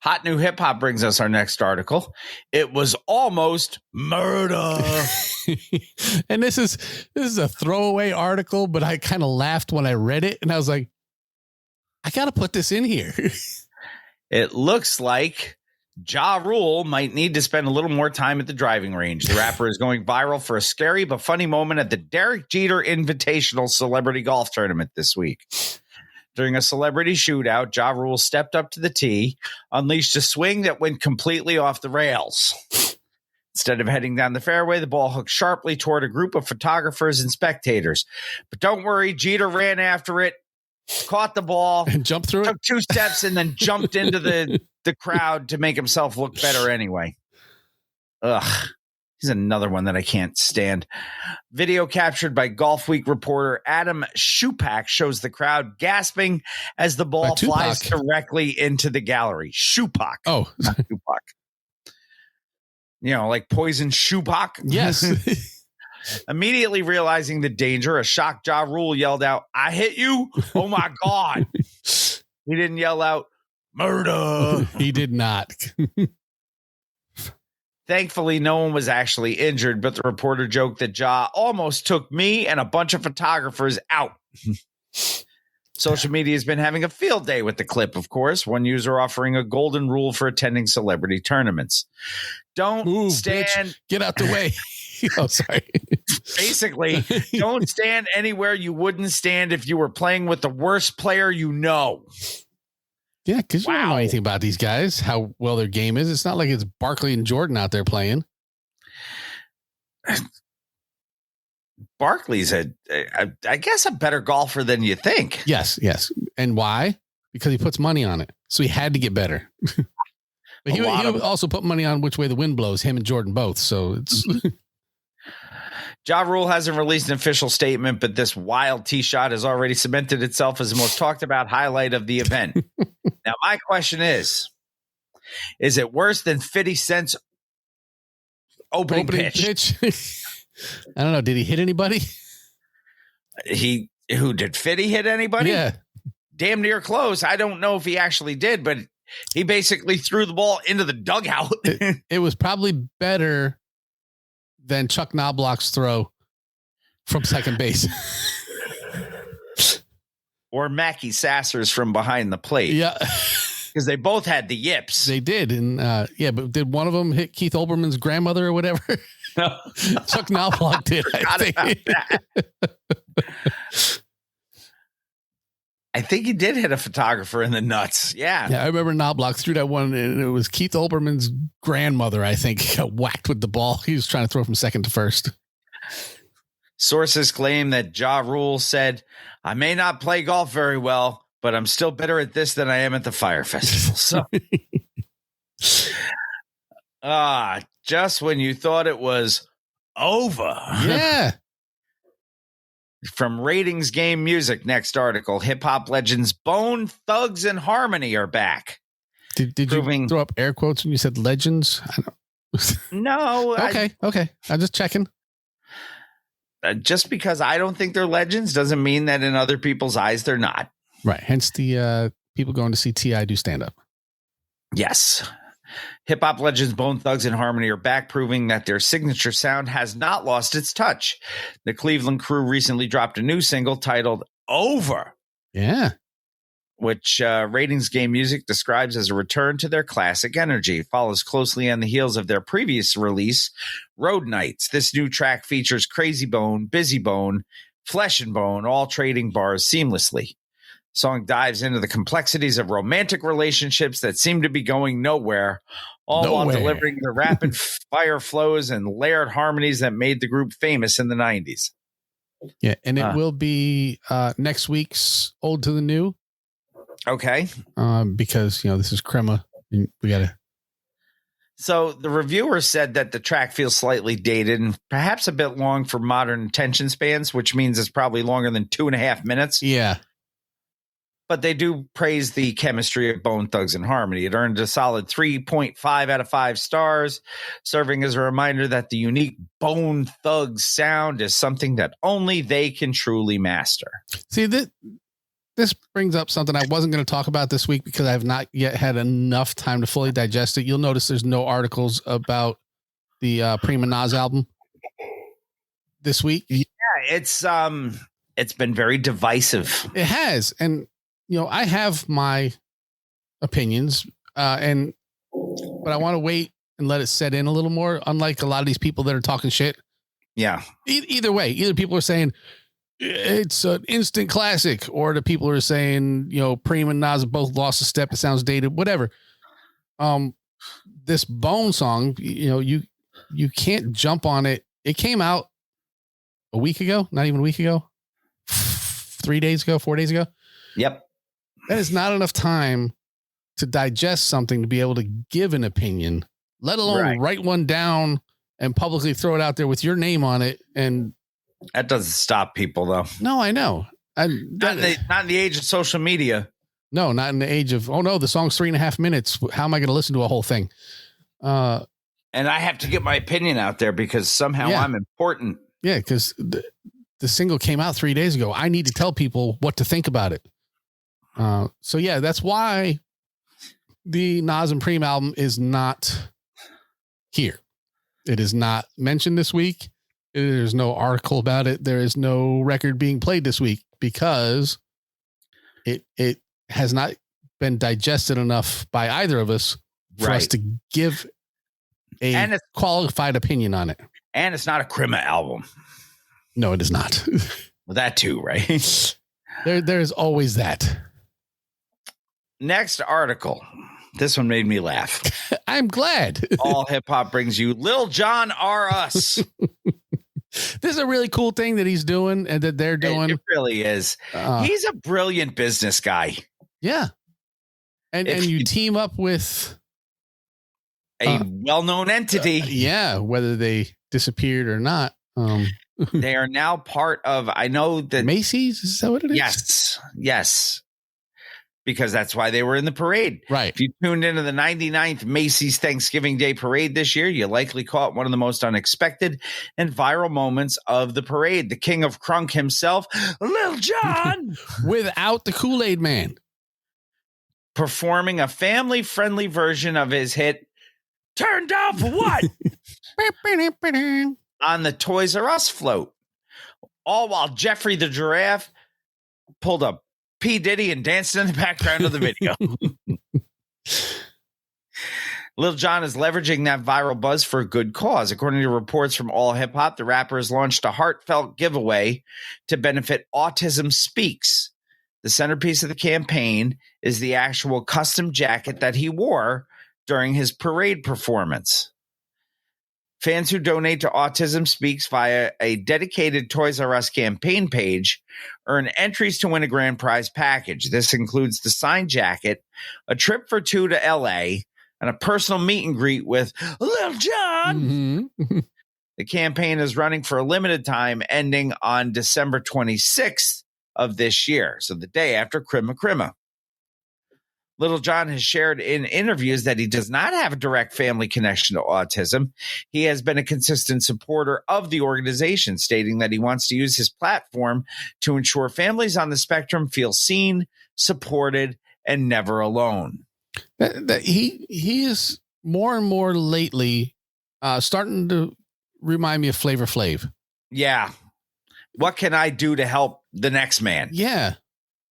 Hot New Hip Hop brings us our next article. It was almost murder. And this is a throwaway article, but I kind of laughed when I read it and I was like, I got to put this in here. It looks like Ja Rule might need to spend a little more time at the driving range. The rapper is going viral for a scary but funny moment at the Derek Jeter Invitational Celebrity Golf Tournament this week. During a celebrity shootout, Ja Rule stepped up to the tee, unleashed a swing that went completely off the rails. Instead of heading down the fairway, the ball hooked sharply toward a group of photographers and spectators. But don't worry, Jeter ran after it, caught the ball, and jumped through took 2 steps, and then jumped into the crowd to make himself look better anyway. Ugh. He's another one that I can't stand. Video captured by Golf Week reporter Adam Shupak shows the crowd gasping as the ball flies directly into the gallery. Shupak. Oh, not Shupak. Like poison Shupak. Yes. Immediately realizing the danger, a shocked Ja Rule yelled out, "I hit you? Oh my God." He didn't yell out, "Murder." He did not. Thankfully, no one was actually injured, but the reporter joked that Ja almost took me and a bunch of photographers out. Social media has been having a field day with the clip, of course. One user offering a golden rule for attending celebrity tournaments. Don't Move, stand. Bitch. Get out the way. Oh, sorry. Basically, don't stand anywhere you wouldn't stand if you were playing with the worst player you know. Yeah, because you don't know anything about these guys, how well their game is. It's not like it's Barkley and Jordan out there playing. Barkley's I guess a better golfer than you think. Yes. And why? Because he puts money on it. So he had to get better. But he would also put money on which way the wind blows, him and Jordan both. So it's... Ja Rule hasn't released an official statement, but this wild tee shot has already cemented itself as the most talked about highlight of the event. Now, my question is it worse than 50 Cent's opening pitch? I don't know. Did he hit anybody? Did 50 hit anybody? Yeah. Damn near close. I don't know if he actually did, but he basically threw the ball into the dugout. It was probably better than Chuck Knobloch's throw from second base. Or Mackie Sasser's from behind the plate. Yeah. Because they both had the yips. They did. And but did one of them hit Keith Olbermann's grandmother or whatever? No. Chuck Knobloch did. I think he did hit a photographer in the nuts. Yeah. Yeah, I remember Knobloch threw that one, and it was Keith Olbermann's grandmother, I think, got whacked with the ball. He was trying to throw from second to first. Sources claim that Ja Rule said, "I may not play golf very well, but I'm still better at this than I am at the Fire Festival." So, just when you thought it was over. Yeah. From Ratings Game Music, next article, hip-hop legends Bone Thugs and Harmony are back. Did you throw up air quotes when you said legends? No. Okay. I'm just checking. just because I don't think they're legends doesn't mean that in other people's eyes they're not. Right. Hence the people going to see T.I. do stand up. Yes. Hip hop legends Bone Thugs and Harmony are back, proving that their signature sound has not lost its touch. The Cleveland crew recently dropped a new single titled Over. Yeah. Which Ratings Game Music describes as a return to their classic energy. It follows closely on the heels of their previous release, Road Nights. This new track features Crazy Bone, Busy Bone, Flesh and Bone, all trading bars seamlessly. The song dives into the complexities of romantic relationships that seem to be going nowhere, all while delivering the rapid fire flows and layered harmonies that made the group famous in the 90s. Yeah, and it will be next week's Old to the New. Okay. Because, this is Chrimuh. We got to. So the reviewer said that the track feels slightly dated and perhaps a bit long for modern attention spans, which means it's probably longer than 2.5 minutes. Yeah. But they do praise the chemistry of Bone Thugs and Harmony. It earned a solid 3.5 out of 5 stars, serving as a reminder that the unique Bone Thugs sound is something that only they can truly master. See, this brings up something I wasn't going to talk about this week because I have not yet had enough time to fully digest it. You'll notice there's no articles about the Prima Nas album this week. Yeah, it's been very divisive. It has, and I have my opinions, but I want to wait and let it set in a little more. Unlike a lot of these people that are talking shit. Yeah. Either way, either people are saying it's an instant classic, or the people are saying, Prima and Nas both lost a step. It sounds dated, whatever. This Bone song, you can't jump on it. It came out a week ago, not even a week ago, 3 days ago, 4 days ago. Yep. That is not enough time to digest something to be able to give an opinion, let alone write one down and publicly throw it out there with your name on it. And that doesn't stop people, though. No, I know. Not in the age of social media. No, not in the age of, oh no, the song's 3.5 minutes. How am I going to listen to a whole thing? And I have to get my opinion out there because somehow I'm important. Yeah, because the single came out 3 days ago. I need to tell people what to think about it. So yeah, that's why the Nas and Prima album is not here. It is not mentioned this week. There's no article about it. There is no record being played this week because it has not been digested enough by either of us for us to give a qualified opinion on it. And it's not a Chrimuh album. No, it is not. Well, that too, right? There's always that. Next article. This one made me laugh. I'm glad. All hip hop brings you Lil Jon R Us. This is a really cool thing that he's doing and that they're doing. It really is. He's a brilliant business guy. Yeah. And you team up with a well-known entity. Yeah. Whether they disappeared or not. They are now part of, I know that Macy's. Is that what it is? Yes. Because that's why they were in the parade. Right. If you tuned into the 99th Macy's Thanksgiving Day Parade this year, you likely caught one of the most unexpected and viral moments of the parade. The king of crunk himself, Lil Jon, without the Kool-Aid Man, performing a family-friendly version of his hit, Turned Down for What? on the Toys R Us float. All while Jeffrey the Giraffe pulled up P. Diddy and danced in the background of the video. Lil Jon is leveraging that viral buzz for a good cause. According to reports from All Hip Hop, the rapper has launched a heartfelt giveaway to benefit Autism Speaks. The centerpiece of the campaign is the actual custom jacket that he wore during his parade performance. Fans who donate to Autism Speaks via a dedicated Toys R Us campaign page earn entries to win a grand prize package. This includes the signed jacket, a trip for two to LA, and a personal meet and greet with Lil Jon. Mm-hmm. The campaign is running for a limited time, ending on December 26th of this year, so the day after Chrimuh. Little John has shared in interviews that he does not have a direct family connection to autism. He has been a consistent supporter of the organization, stating that he wants to use his platform to ensure families on the spectrum feel seen, supported, and never alone. He is more and more lately starting to remind me of Flavor Flav. Yeah. What can I do to help the next man? Yeah.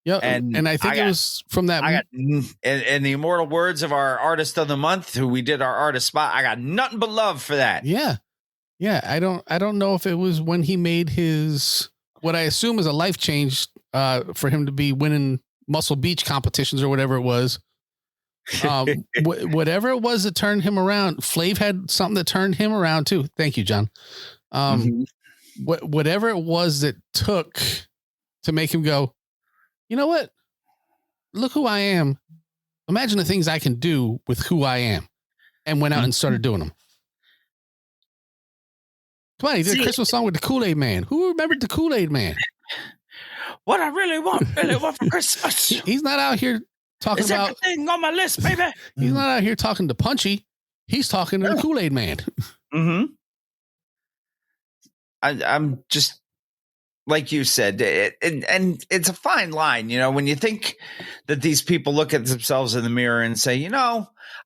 Yeah, and I think it was from that. In the immortal words of our artist of the month, who we did our artist spot, I got nothing but love for that. Yeah. I don't know if it was when he made his, what I assume is a life change for him to be winning Muscle Beach competitions or whatever it was. Whatever it was that turned him around, Flav had something that turned him around too. Thank you, John. Whatever it was that took to make him go, you know what? Look who I am. Imagine the things I can do with who I am. And went out and started doing them. Come on, he did a Christmas song with the Kool-Aid Man. Who remembered the Kool-Aid Man? What I really want for Christmas. He's not out here talking about everything on my list, baby. He's not out here talking to Punchy. He's talking to the Kool-Aid Man. Mm-hmm. I'm just, like you said, and it's a fine line, when you think that these people look at themselves in the mirror and say,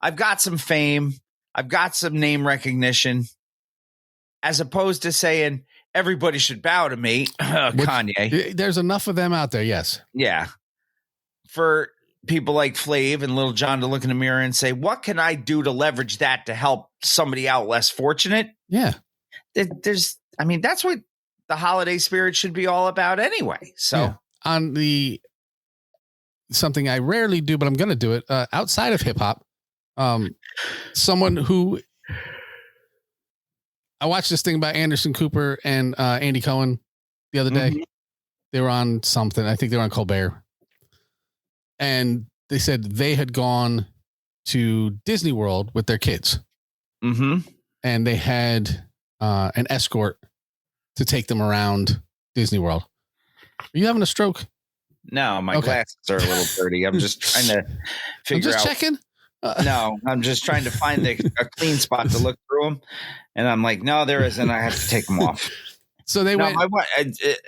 I've got some fame, I've got some name recognition, as opposed to saying everybody should bow to me, Kanye. There's enough of them out there, yes. Yeah. For people like Flav and Little John to look in the mirror and say, what can I do to leverage that to help somebody out less fortunate? Yeah. That's what the holiday spirit should be all about anyway. So yeah. On the something I rarely do, but I'm going to do it outside of hip hop. Someone who I watched this thing about Anderson Cooper and Andy Cohen the other day. Mm-hmm. They were on something. I think they were on Colbert. And they said they had gone to Disney World with their kids. Mm-hmm. And they had an escort to take them around Disney World. Are you having a stroke? No, my glasses are a little dirty. I'm just trying to figure out. Checking? No, I'm just trying to find a clean spot to look through them. And I'm like, no, there isn't. I have to take them off. So they went.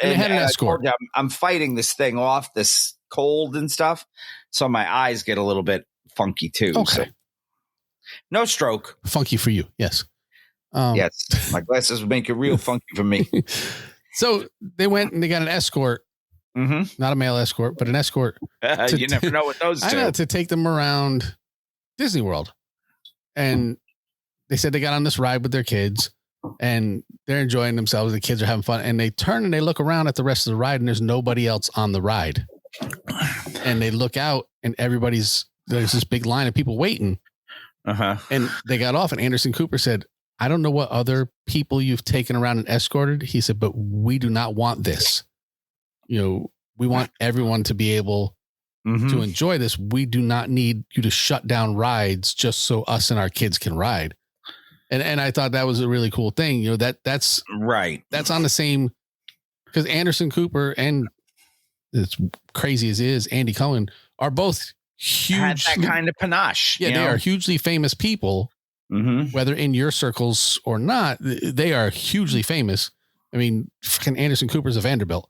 They had an escort. I'm fighting this thing off, this cold and stuff. So my eyes get a little bit funky too. Okay. So. No stroke. Funky for you. Yes. Yes, my glasses would make it real funky for me. So they went and they got an escort, not a male escort, but an escort. You never know what those do. I know, to take them around Disney World. And they said they got on this ride with their kids and they're enjoying themselves. The kids are having fun. And they turn and they look around at the rest of the ride and there's nobody else on the ride. And they look out and there's this big line of people waiting. And they got off and Anderson Cooper said, I don't know what other people you've taken around and escorted. He said, but we do not want this. We want everyone to be able to enjoy this. We do not need you to shut down rides just so us and our kids can ride. And I thought that was a really cool thing. That's right. That's on the same, because Anderson Cooper and, as crazy as it is, Andy Cohen are both huge. Had that kind of panache. Yeah, they are hugely famous people. Whether in your circles or not, they are hugely famous. I mean, fucking Anderson Cooper's a Vanderbilt.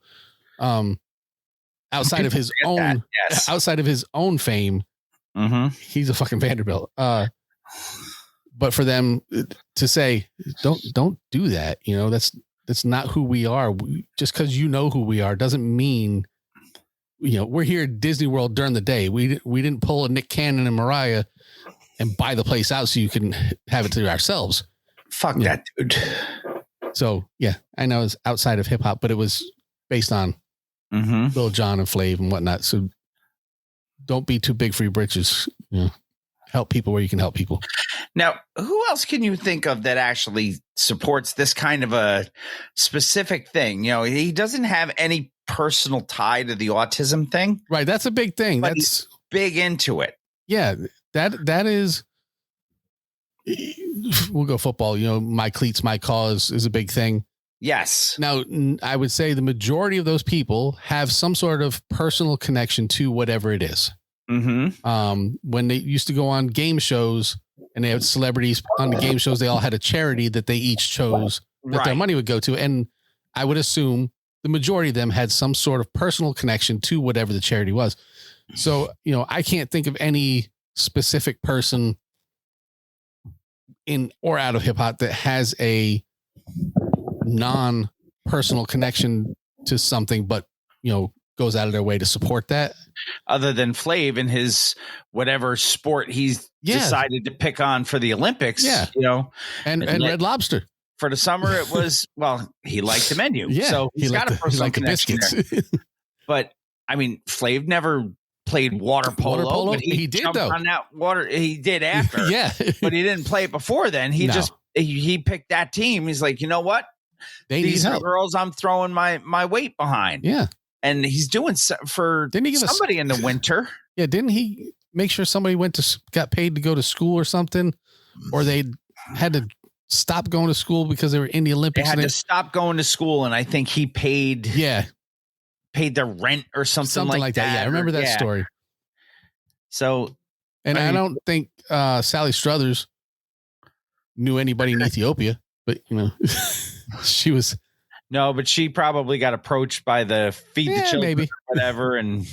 Outside of his own, outside of his own fame, he's a fucking Vanderbilt. But for them to say, don't do that, that's not who we are. Just because you know who we are doesn't mean, we're here at Disney World during the day. We didn't pull a Nick Cannon and Mariah and buy the place out so you can have it to ourselves. Fuck that, dude. So, yeah, I know it's outside of hip hop, but it was based on Lil Jon and Flav and whatnot. So don't be too big for your britches. Help people where you can help people. Now, who else can you think of that actually supports this kind of a specific thing? He doesn't have any personal tie to the autism thing. Right. That's a big thing. But he's big into it. Yeah. That is, we'll go football. My cleats, my cause is a big thing. Yes. Now, I would say the majority of those people have some sort of personal connection to whatever it is. When they used to go on game shows and they had celebrities on the game shows, they all had a charity that they each chose that their money would go to. And I would assume the majority of them had some sort of personal connection to whatever the charity was. So, I can't think of any specific person in or out of hip hop that has a non-personal connection to something, but, goes out of their way to support that. Other than Flav in his whatever sport he's decided to pick on for the Olympics. Yeah. And Red Lobster. For the summer, it was, he liked the menu. Yeah. So he's got a personal connection there. But, Flav never played water polo. But he did, though. On that water. He did after. Yeah. But he didn't play it before then. He he picked that team. He's like, you know what? These are girls I'm throwing my weight behind. Yeah. And he's doing for somebody in the winter. Yeah. Didn't he make sure somebody got paid to go to school or something? Or they had to stop going to school because they were in the Olympics? They had to stop going to school. And I think he paid their rent or something like that. Yeah. I remember that story. So, and I don't think Sally Struthers knew anybody in Ethiopia, but she was. No, but she probably got approached by the Feed the Children maybe. Or whatever. And,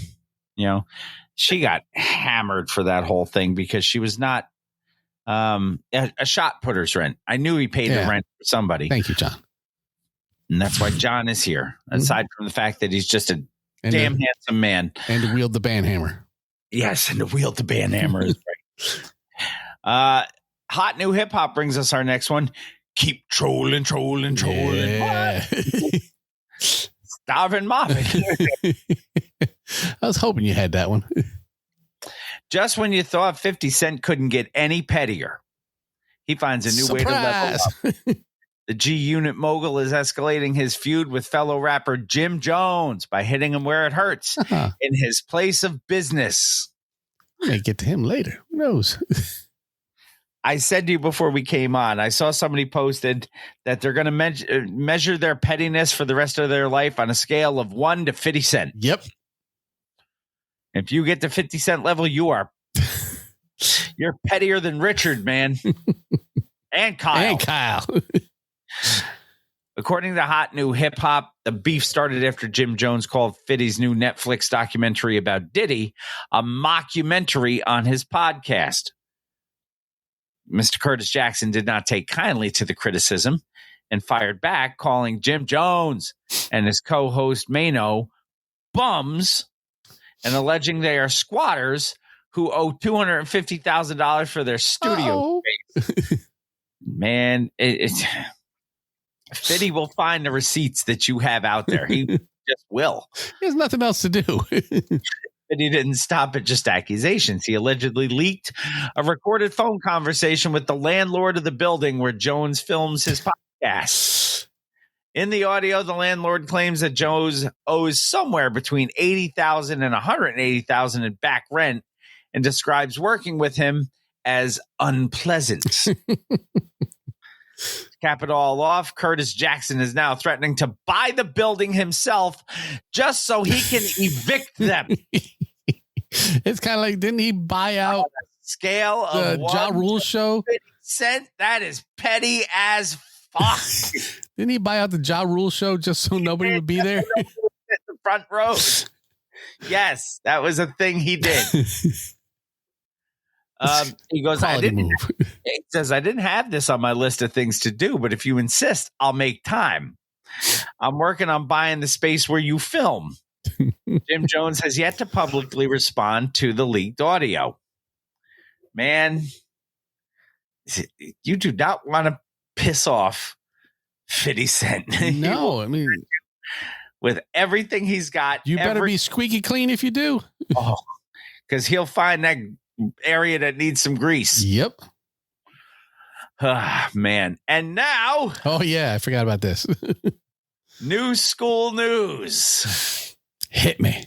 she got hammered for that whole thing because she was not a shot putter's rent. I knew he paid the rent for somebody. Thank you, John. And that's why John is here, aside from the fact that he's just a damn handsome man. And to wield the band hammer. Yes, and to wield the band hammer is right. Hot New Hip Hop brings us our next one. Keep trolling. Yeah. Starvin' Marvin. I was hoping you had that one. Just when you thought 50 Cent couldn't get any pettier, he finds a new way to level up. The G-Unit mogul is escalating his feud with fellow rapper Jim Jones by hitting him where it hurts in his place of business. We may get to him later. Who knows? I said to you before we came on, I saw somebody posted that they're going to measure their pettiness for the rest of their life on a scale of 1 to 50 Cent. Yep. If you get to 50 Cent level, you're pettier than Richard, man. And Kyle. According to Hot New Hip Hop, the beef started after Jim Jones called Fiddy's new Netflix documentary about Diddy a mockumentary on his podcast. Mr. Curtis Jackson did not take kindly to the criticism and fired back, calling Jim Jones and his co-host Mano bums and alleging they are squatters who owe $250,000 for their studio space. Man, Fiddy will find the receipts that you have out there. He just will. He has nothing else to do. But he didn't stop at just accusations. He allegedly leaked a recorded phone conversation with the landlord of the building where Jones films his podcast. In the audio, the landlord claims that Jones owes somewhere between $80,000 and $180,000 in back rent and describes working with him as unpleasant. To cap it all off, Curtis Jackson is now threatening to buy the building himself just so he can evict them. It's kind of like, didn't he buy out scale of the Ja Rule show? Cent? That is petty as fuck. Didn't he buy out the Ja Rule show just so nobody would be there? At the front row. Yes, that was a thing he did. He goes, he says, I didn't have this on my list of things to do, but if you insist, I'll make time. I'm working on buying the space where you film. Jim Jones has yet to publicly respond to the leaked audio. Man, you do not want to piss off 50 Cent. No, I mean, with everything he's got. You better be squeaky clean if you do. Oh, because he'll find that area that needs some grease. Yep. Man. And now. Oh, yeah. I forgot about this. New school news. Hit me.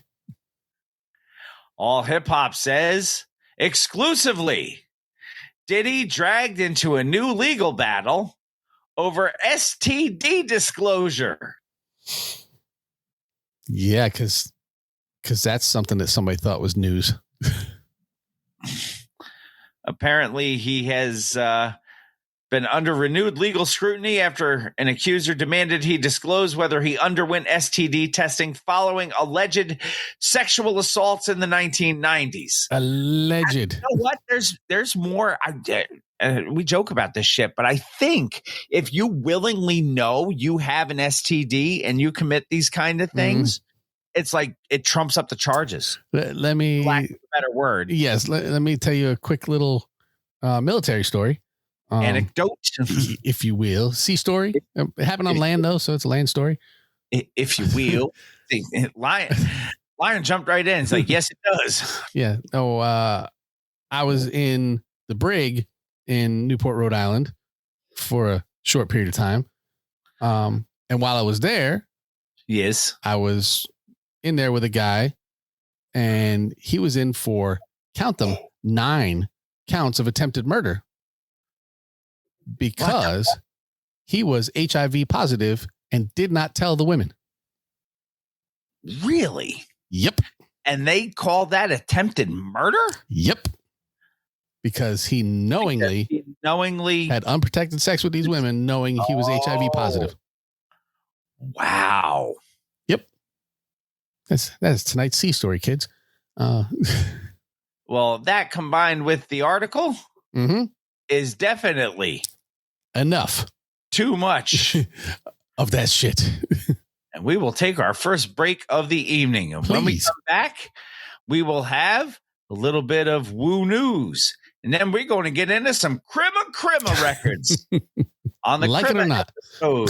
All Hip Hop says exclusively Diddy dragged into a new legal battle over STD disclosure. Yeah, because that's something that somebody thought was news. Apparently, he has been under renewed legal scrutiny after an accuser demanded he disclose whether he underwent STD testing following alleged sexual assaults in the 1990s. Alleged. You know what? There's more. We joke about this shit, but I think if you willingly know you have an STD and you commit these kind of things, it's like it trumps up the charges. Let me, lack of a better word. Yes. Let me tell you a quick little military story. Anecdote, if you will. Sea story. It happened on land, though, so it's a land story. If you will. Lion jumped right in. It's like, yes, it does. Yeah. Oh, I was in the brig in Newport, Rhode Island for a short period of time. And while I was there, yes, I was in there with a guy, and he was in for, count them, 9 counts of attempted murder because he was HIV positive and did not tell the women. Really? Yep. And they call that attempted murder? Yep. Because he knowingly had unprotected sex with these women, knowing he was HIV positive. Wow. Yep. That's tonight's sea story, kids. Well, that combined with the article is definitely enough. Too much of that shit. And we will take our first break of the evening. And when we come back, we will have a little bit of woo news. And then we're going to get into some Chrimuh records on the like Chrimuh it or not episode.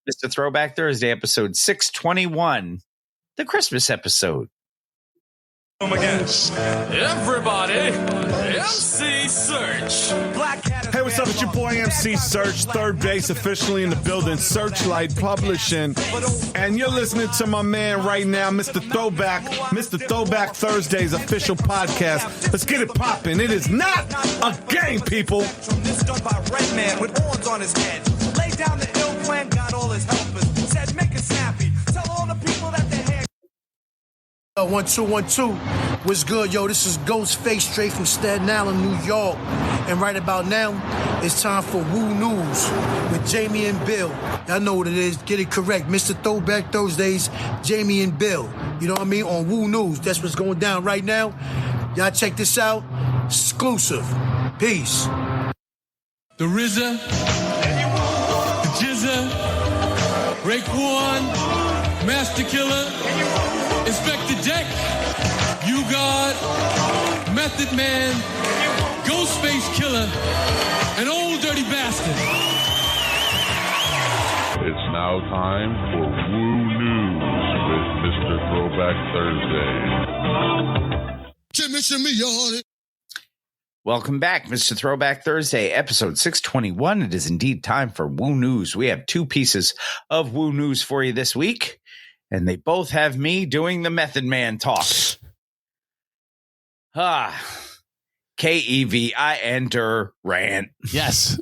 Mr. Throwback Thursday, episode 621, the Christmas episode. Everybody, MC Search. Hey, what's up? It's your boy MC Search, third base officially in the building, Searchlight Publishing. And you're listening to my man right now, Mr. Throwback Thursday's official podcast. Let's get it popping. It is not a game, people. This done by Red Man with horns on his head. Lay down the ill plan, got all his helpers. Said make it snappy. Tell all the people that they're here. 1 2 1 2. What's good, yo? This is Ghostface straight from Staten Island, New York. And right about now, it's time for Woo News with Jamie and Bill. Y'all know what it is. Get it correct. Mr. Throwback Thursdays, Jamie and Bill. You know what I mean? On Woo News. That's what's going down right now. Y'all check this out. Exclusive. Peace. The RZA, the Jizza, Raekwon, Master Killer, Inspector Deck, You God, Method Man, Ghostface Killer, and Old Dirty Bastard. It's now time for Woo News with Mr. Throwback Thursday. Shimmy on it. Welcome back, Mr. Throwback Thursday, episode 621. It is indeed time for Woo News. We have 2 pieces of Woo News for you this week, and they both have me doing the Method Man talk. Kevin Durant. Yes.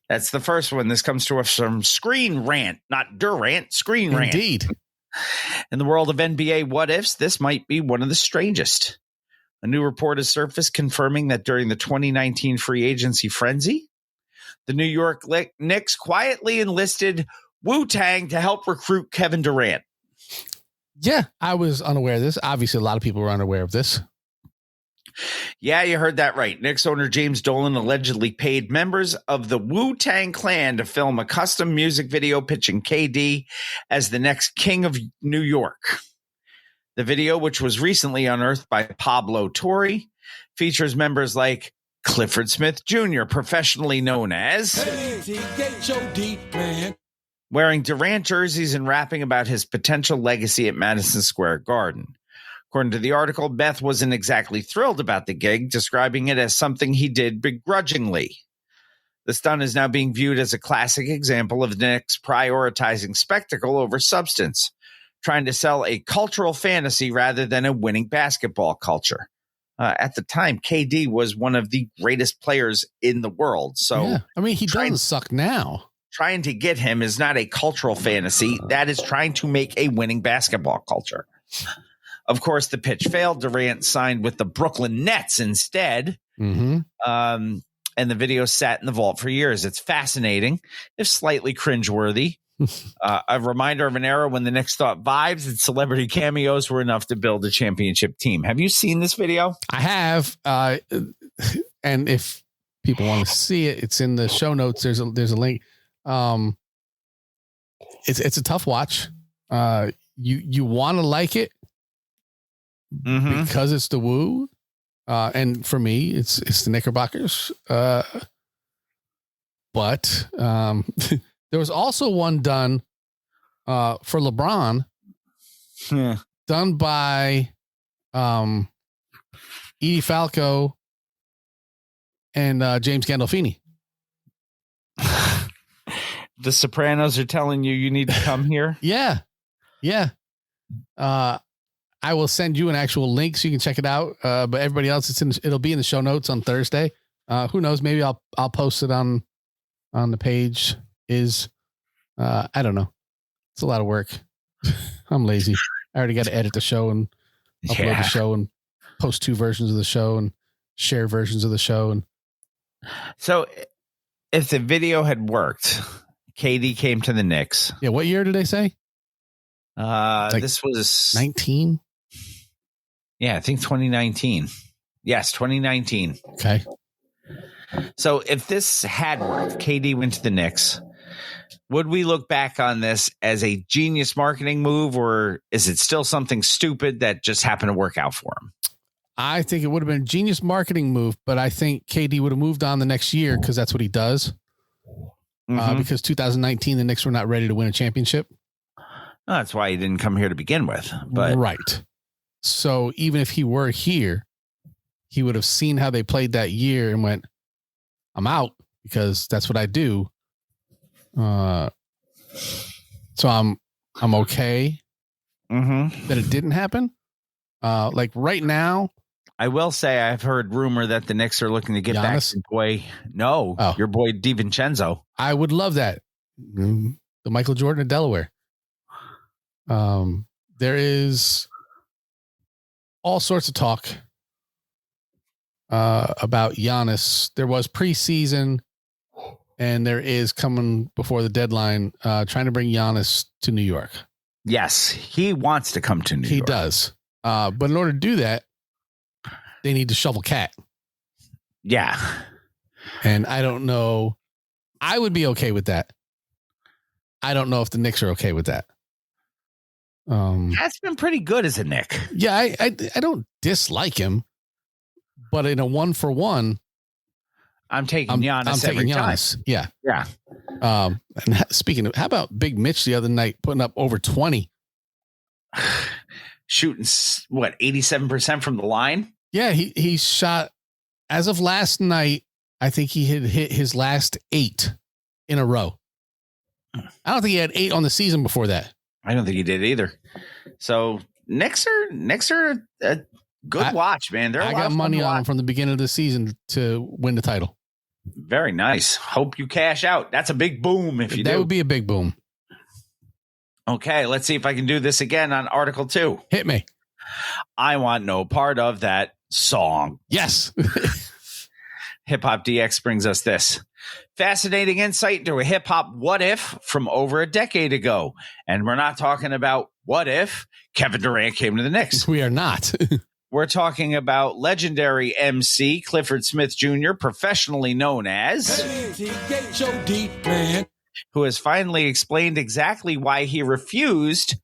That's the first one. This comes to us from Screen Rant, not Durant, Screen Rant. Indeed. In the world of NBA what ifs, this might be one of the strangest. A new report has surfaced confirming that during the 2019 free agency frenzy, the New York Knicks quietly enlisted Wu-Tang to help recruit Kevin Durant. Yeah, I was unaware of this. Obviously, a lot of people were unaware of this. Yeah, you heard that right. Knicks owner James Dolan allegedly paid members of the Wu-Tang Clan to film a custom music video pitching KD as the next king of New York. The video, which was recently unearthed by Pablo Torre, features members like Clifford Smith Jr., professionally known as wearing Durant jerseys and rapping about his potential legacy at Madison Square Garden. According to the article, Beth wasn't exactly thrilled about the gig, describing it as something he did begrudgingly. The stunt is now being viewed as a classic example of the Knicks prioritizing spectacle over substance, trying to sell a cultural fantasy rather than a winning basketball culture. At the time, KD was one of the greatest players in the world. So, yeah. I mean, he doesn't suck now. Trying to get him is not a cultural fantasy. That is trying to make a winning basketball culture. Of course, the pitch failed. Durant signed with the Brooklyn Nets instead. Mm-hmm. And the video sat in the vault for years. It's fascinating, if slightly cringeworthy. A reminder of an era when the Knicks thought vibes and celebrity cameos were enough to build a championship team. Have you seen this video? I have. And if people want to see it, it's in the show notes. There's a link. It's a tough watch. You want to like it because it's the Woo. And for me, it's the Knickerbockers. But there was also one done for LeBron, done by Edie Falco and James Gandolfini. The Sopranos are telling you need to come here. Yeah. I will send you an actual link so you can check it out. But everybody else, it'll be in the show notes on Thursday. Who knows? Maybe I'll post it on the page. I don't know. It's a lot of work. I'm lazy. I already got to edit the show and upload the show and post 2 versions of the show and share versions of the show. And so if the video had worked, KD came to the Knicks. Yeah. What year did they say? This was 19. Yeah, I think 2019. Yes, 2019. Okay. So if this had worked, KD went to the Knicks, would we look back on this as a genius marketing move, or is it still something stupid that just happened to work out for him? I think it would have been a genius marketing move, but I think KD would have moved on the next year because that's what he does. Because 2019, the Knicks were not ready to win a championship. Oh, that's why he didn't come here to begin with. But right. So even if he were here, he would have seen how they played that year and went, I'm out because that's what I do. So I'm okay that it didn't happen. Like right now, I will say I've heard rumor that the Knicks are looking to get Giannis? back your boy DiVincenzo. I would love that. The Michael Jordan of Delaware. There is all sorts of talk about Giannis. There was preseason, and there is coming before the deadline, trying to bring Giannis to New York. Yes, he wants to come to New York. He does. But in order to do that, they need to shovel cat. Yeah. And I don't know. I would be okay with that. I don't know if the Knicks are okay with that. That's been pretty good as a Knick. Yeah, I don't dislike him, but in a 1-for-1, I'm taking Giannis. I'm taking Giannis. Time. Yeah. Yeah. And speaking of, how about Big Mitch the other night putting up over 20? Shooting, 87% from the line? Yeah, he shot, as of last night, I think he had hit his last 8 in a row. I don't think he had 8 on the season before that. I don't think he did either. So Knicks are a good watch, man. I got money on them from the beginning of the season to win the title. Very nice. Hope you cash out. That's a big boom if you do. That would be a big boom. Okay, let's see if I can do this again on Article 2. Hit me. I want no part of that song. Yes. Hip Hop DX brings us this. Fascinating insight into a hip hop what if from over a decade ago. And we're not talking about what if Kevin Durant came to the Knicks. We are not. We're talking about legendary MC Clifford Smith Jr., professionally known as, who has finally explained exactly why he refused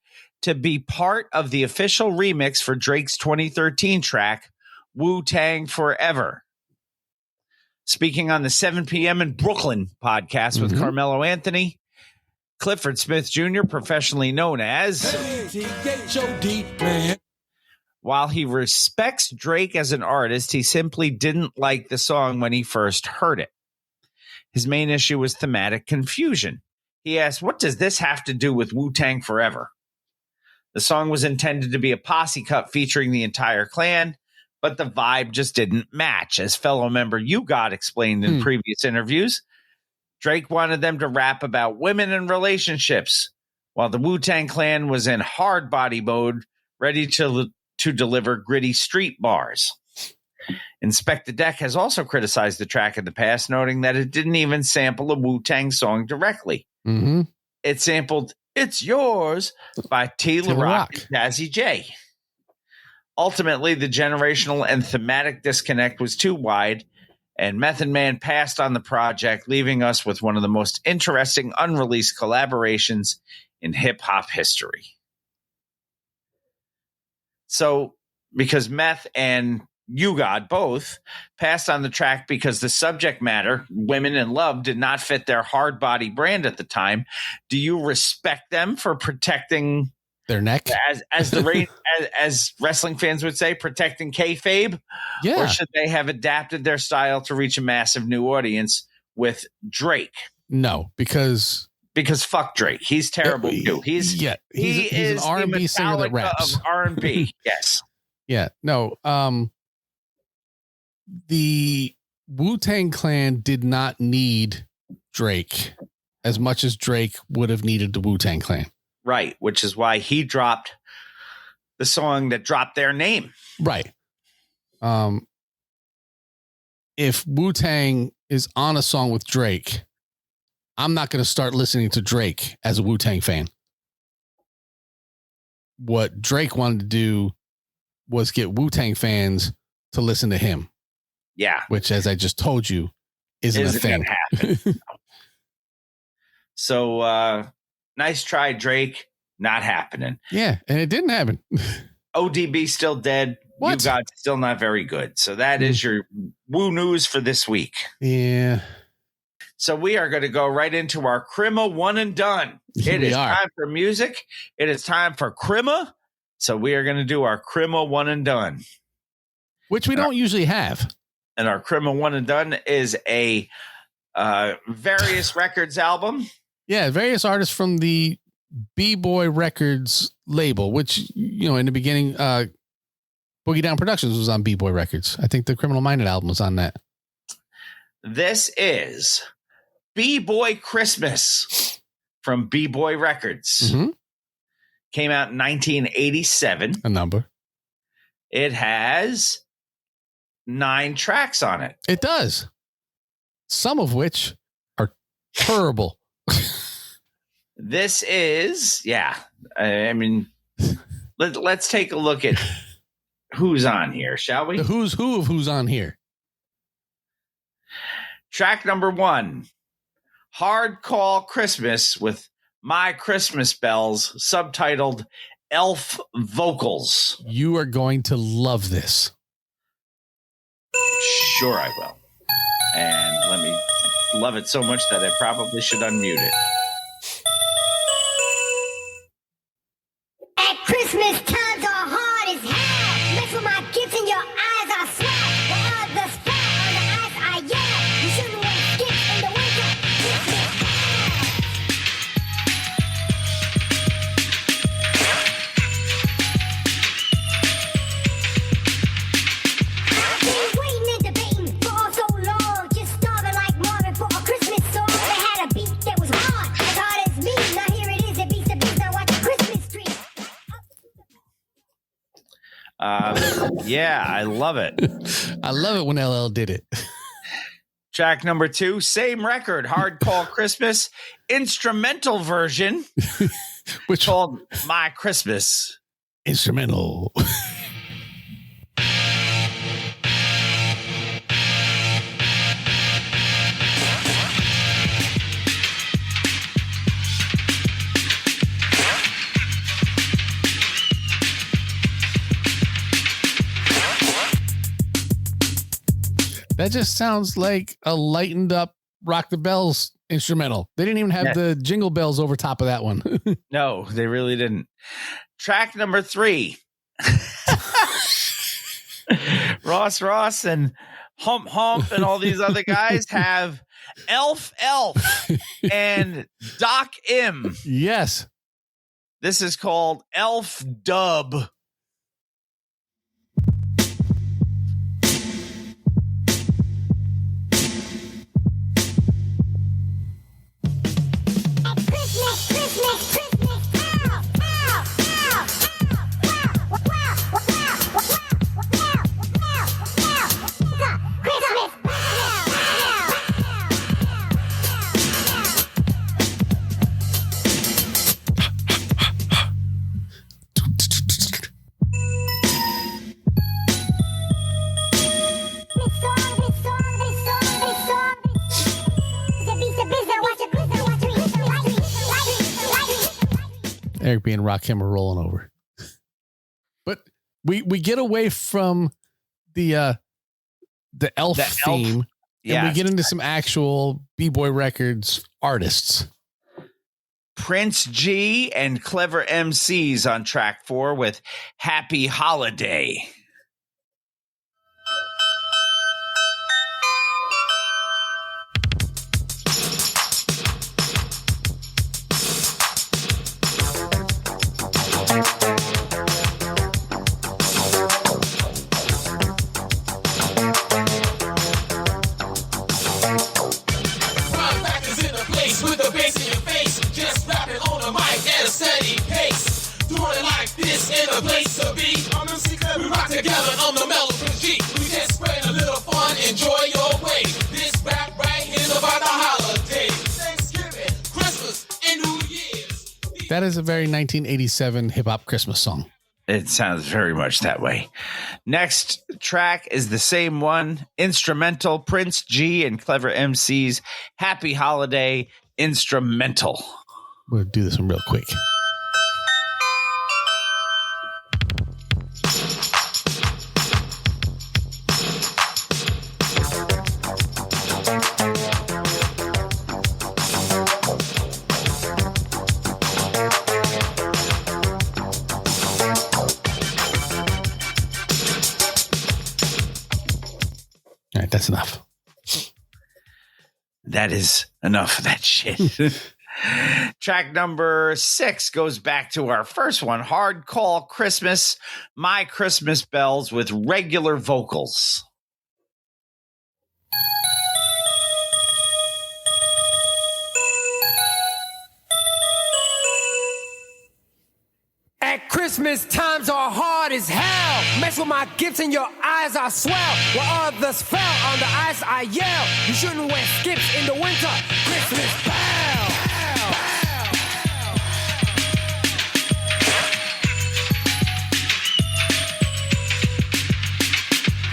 to be part of the official remix for Drake's 2013 track, Wu-Tang Forever. Speaking on the 7 p.m. in Brooklyn podcast with Carmelo Anthony, Clifford Smith Jr., professionally known as, while he respects Drake as an artist, he simply didn't like the song when he first heard it. His main issue was thematic confusion. He asked, what does this have to do with Wu-Tang Forever? The song was intended to be a posse cut featuring the entire clan, but the vibe just didn't match. As fellow member You Got explained in previous interviews, Drake wanted them to rap about women and relationships, while the Wu-Tang Clan was in hard body mode, ready to to deliver gritty street bars. Inspect the Deck has also criticized the track in the past, noting that it didn't even sample a Wu-Tang song directly. Mm-hmm. It sampled It's Yours by T.W O and Jazzy J. Ultimately, the generational and thematic disconnect was too wide, and Method Man passed on the project, leaving us with one of the most interesting unreleased collaborations in hip-hop history. So, because Meth and U-God both passed on the track because the subject matter, women in love, did not fit their hard body brand at the time, do you respect them for protecting their neck, as wrestling fans would say, protecting kayfabe? Yeah. Or should they have adapted their style to reach a massive new audience with Drake? No, because fuck Drake. He's terrible too. He's an R&B singer that raps. Of R&B. Yes. Yeah. No. The Wu-Tang Clan did not need Drake as much as Drake would have needed the Wu-Tang Clan. Right, which is why he dropped the song that dropped their name. Right. If Wu-Tang is on a song with Drake, I'm not going to start listening to Drake as a Wu-Tang fan. What Drake wanted to do was get Wu-Tang fans to listen to him. Yeah. Which, as I just told you, isn't a thing. Happen. So, nice try, Drake. Not happening. Yeah, and it didn't happen. ODB still dead. What? You got still not very good. So that is your Woo news for this week. Yeah. So we are going to go right into our Chrimuh one and done. It is time for music. It is time for Chrimuh. So we are going to do our Chrimuh one and done, which we don't usually have. And our Chrimuh one and done is a various records album. Yeah, various artists from the B-Boy Records label, which, you know, in the beginning, Boogie Down Productions was on B-Boy Records. I think the Criminal Minded album was on that. This is B-Boy Christmas from B-Boy Records. Mm-hmm. Came out in 1987. A number. It has 9 tracks on it. It does. Some of which are terrible. This is, I mean, let's take a look at who's on here, shall we? The who's who of who's on here. Track number 1, Hard Call Christmas with My Christmas Bells, subtitled Elf Vocals. You are going to love this. Sure I will. And let me love it so much that I probably should unmute it. At Christmas times are hard as hell. Mess with my kids and your eyes are swell. The others fell on the ice I yell. You shouldn't wear skits in the winter. Christmas been waiting and debating for so long. Just starving like Marvin for a Christmas song. They had a beat that was hard as me. Now here it is, it beats the beats. Now watch the Christmas tree. Yeah, I love it. I love it when LL did it. Track number 2, same record, Hard Call Christmas, instrumental version, which called My Christmas. Instrumental. That just sounds like a lightened up Rock the Bells instrumental. They didn't even have the jingle bells over top of that one. No, they really didn't. Track number 3. Ross and Hump and all these other guys have Elf and Doc M. Yes. This is called Elf Dub. Christmas, ow, ow, ow, ow, wow, wow, wow, Eric B and Rakim are rolling over. But we get away from the elf theme. Yeah, and we get into some actual B-Boy Records artists. Prince G and Clever MCs on track 4 with Happy Holiday. That is a very 1987 hip-hop Christmas song. It sounds very much that way. Next track is the same one, instrumental, Prince G and Clever MC's Happy Holiday instrumental. We'll do this one real quick. That's enough. That is enough of that shit. Track number 6 goes back to our first one, Hard Call Christmas, My Christmas Bells with regular vocals. At Christmas, times are hard as hell. Mess with my gifts and your eyes are swell. While others fell on the ice, I yell. You shouldn't wear skips in the winter. Christmas bell.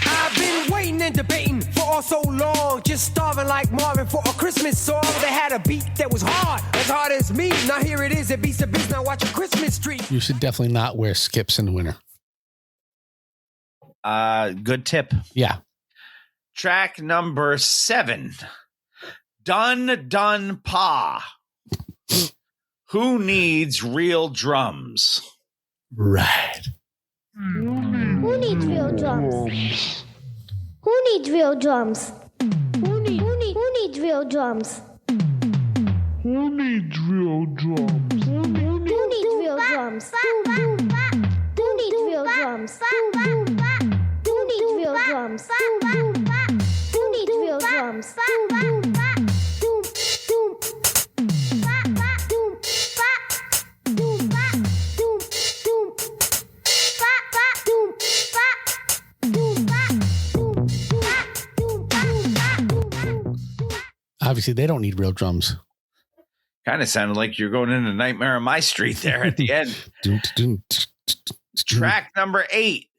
I've been waiting and debating for all so long. Just starving like Marvin for a Christmas song. They had a beat that was hard as me. Now here it is, it beats the beast. Now watch a Christmas tree. You should definitely not wear skips in the winter. Good tip. Yeah. Track number 7, Dun Pa. Who needs real drums? Right. Who needs real drums? Who needs real drums? Who needs real drums? Who needs real drums? Who needs real drums? Who needs real drums? Who needs real drums? Who needs real drums? Obviously, they don't need real drums. Kind of sounded like you're going into Nightmare on My Street there at the end. Track number 8,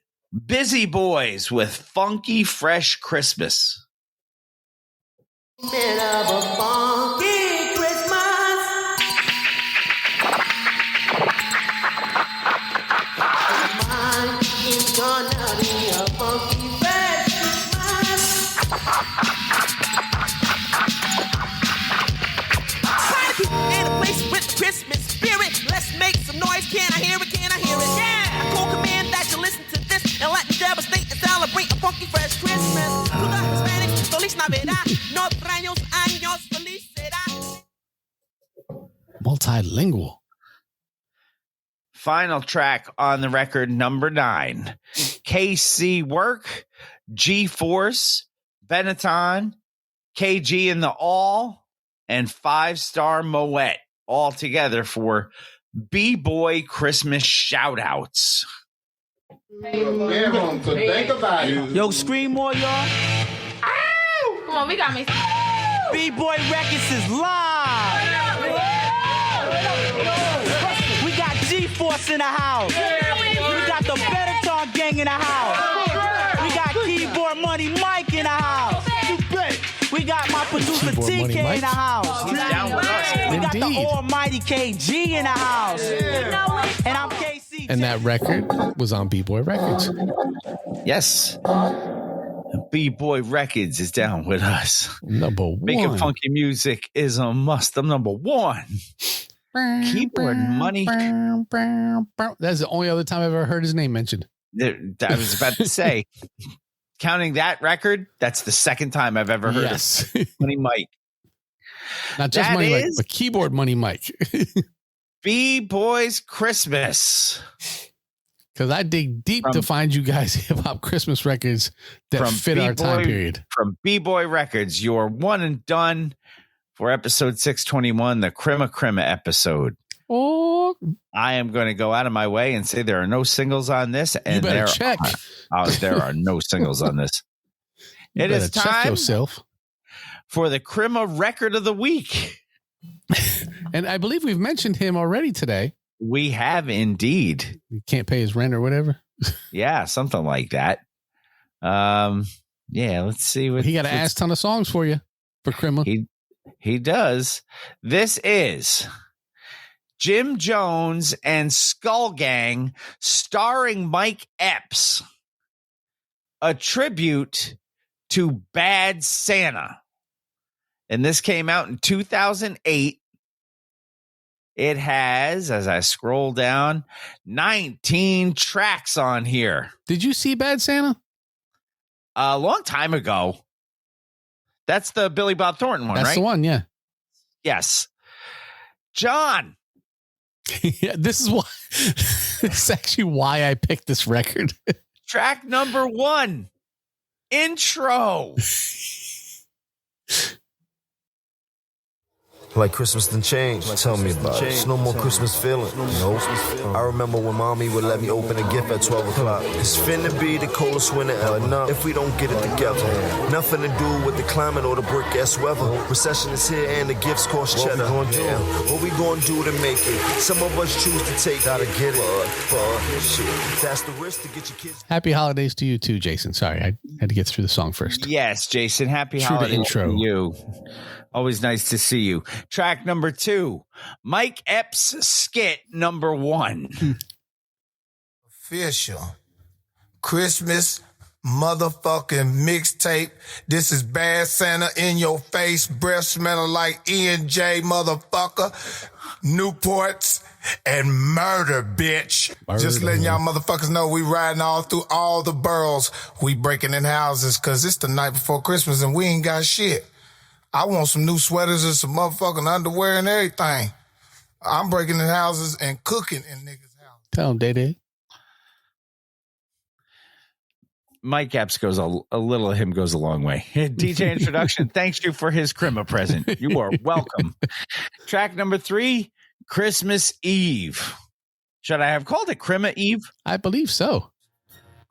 Busy Boys with Funky Fresh Christmas. Bit of a funky Christmas. Mine is gonna be a funky fresh Christmas. Party people in a place with Christmas spirit. Let's make some noise. Can I hear it? Can I hear it? Yeah! I call command that you listen to this and let me devastate and celebrate a funky fresh Christmas. To the Hispanics, Feliz Navidad. Multilingual. Final track on the record, number 9, KC Work, G-Force, Benetton, KG in the All, and 5-Star Moet, all together for B-Boy Christmas Shoutouts. Think about it. Yo, scream more, y'all. Ow! Come on, we got me. B-Boy Records is live. We got G-Force in the house. We got the Benetton gang in the house. We got Keyboard Money Mike in the house. We got my producer TK in the house. He's down with us. We got the almighty KG in the house. And I'm KC. And that record was on B-Boy Records. Yes. B-Boy Records is down with us. Number one. Making funky music is a must. I'm number one. Keyboard Money. That's the only other time I've ever heard his name mentioned. I was about to say, counting that record, that's the second time I've ever heard of Money Mike. Not just Money Mike, but Keyboard Money Mike. B-Boy's Christmas. Because I dig deep to find you guys hip-hop Christmas records that fit our time period. From B-Boy Records, your one and done for episode 621, the Chrimuh episode. Oh, I am going to go out of my way and say there are no singles on this. And you better check. There are no singles on this. It is time check yourself for the Chrimuh record of the week. And I believe we've mentioned him already today. We have indeed. You can't pay his rent or whatever. Yeah, something like that. Yeah, let's see what he got an ass ton of songs for you for Chrimuh. He does. This is Jim Jones and Skull Gang starring Mike Epps. A tribute to Bad Santa. And this came out in 2008. It has, as I scroll down, 19 tracks on here. Did you see Bad Santa? A long time ago. That's the Billy Bob Thornton one, right? That's the one, yeah. Yes. John. Yeah, this is actually why I picked this record. Track number 1. Intro. Like Christmas done changed. Tell me about it. It's no more Christmas feeling. Nope. I remember when mommy would let me open a gift at 12 o'clock. It's finna be the coldest winter ever. If we don't get it together. Nothing to do with the climate or the brick ass weather. Recession is here and the gifts cost cheddar. What we gonna do to make it? Some of us choose to take. Gotta get it. Shit. That's the risk to get your kids. Happy holidays to you too, Jason. Sorry, I had to get through the song first. Yes, Jason. Happy holidays to you. Always nice to see you. Track number 2, Mike Epps skit number 1. Official Christmas motherfucking mixtape. This is Bad Santa in your face, breath smelling like JMJ, motherfucker. Newports and murder, bitch. Just letting y'all motherfuckers know we riding all through all the boroughs. We breaking in houses because it's the night before Christmas and we ain't got shit. I want some new sweaters and some motherfucking underwear and everything. I'm breaking in houses and cooking in niggas' houses. Tell him, Day. Mike Epps goes a little of him goes a long way. DJ Introduction thanks you for his Chrimuh present. You are welcome. Track number 3, Christmas Eve. Should I have called it Chrimuh Eve? I believe so.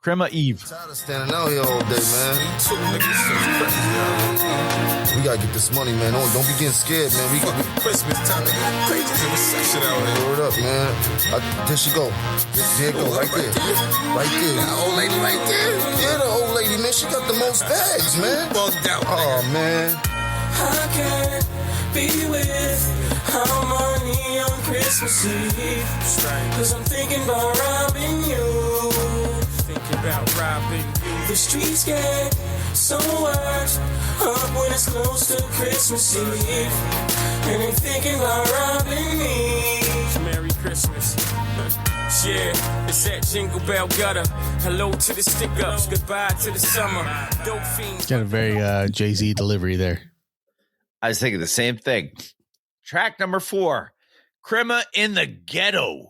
Chrimuh Eve. Tired of standing out here all day, man. We gotta get this money, man. Don't be getting scared, man. We got Christmas time. Crazy in the section out here. Word up, man. There she go. There go, right there. Right there. That old lady right there. Yeah, the old lady, man. She got the most bags, man. Bugged out. Oh, man. I can't be with our money on Christmas Eve. Cause I'm thinking about robbing you. Thinking about robbing you. The streets get so worked up when it's close to Christmas Eve. And I'm thinking about robbing me. Merry Christmas. Yeah, it's that Jingle Bell gutter. Hello to the stick-ups. Goodbye to the summer. Dope fiends. Got a very Jay-Z delivery there. I was thinking the same thing. Track number 4, Chrimuh in the Ghetto.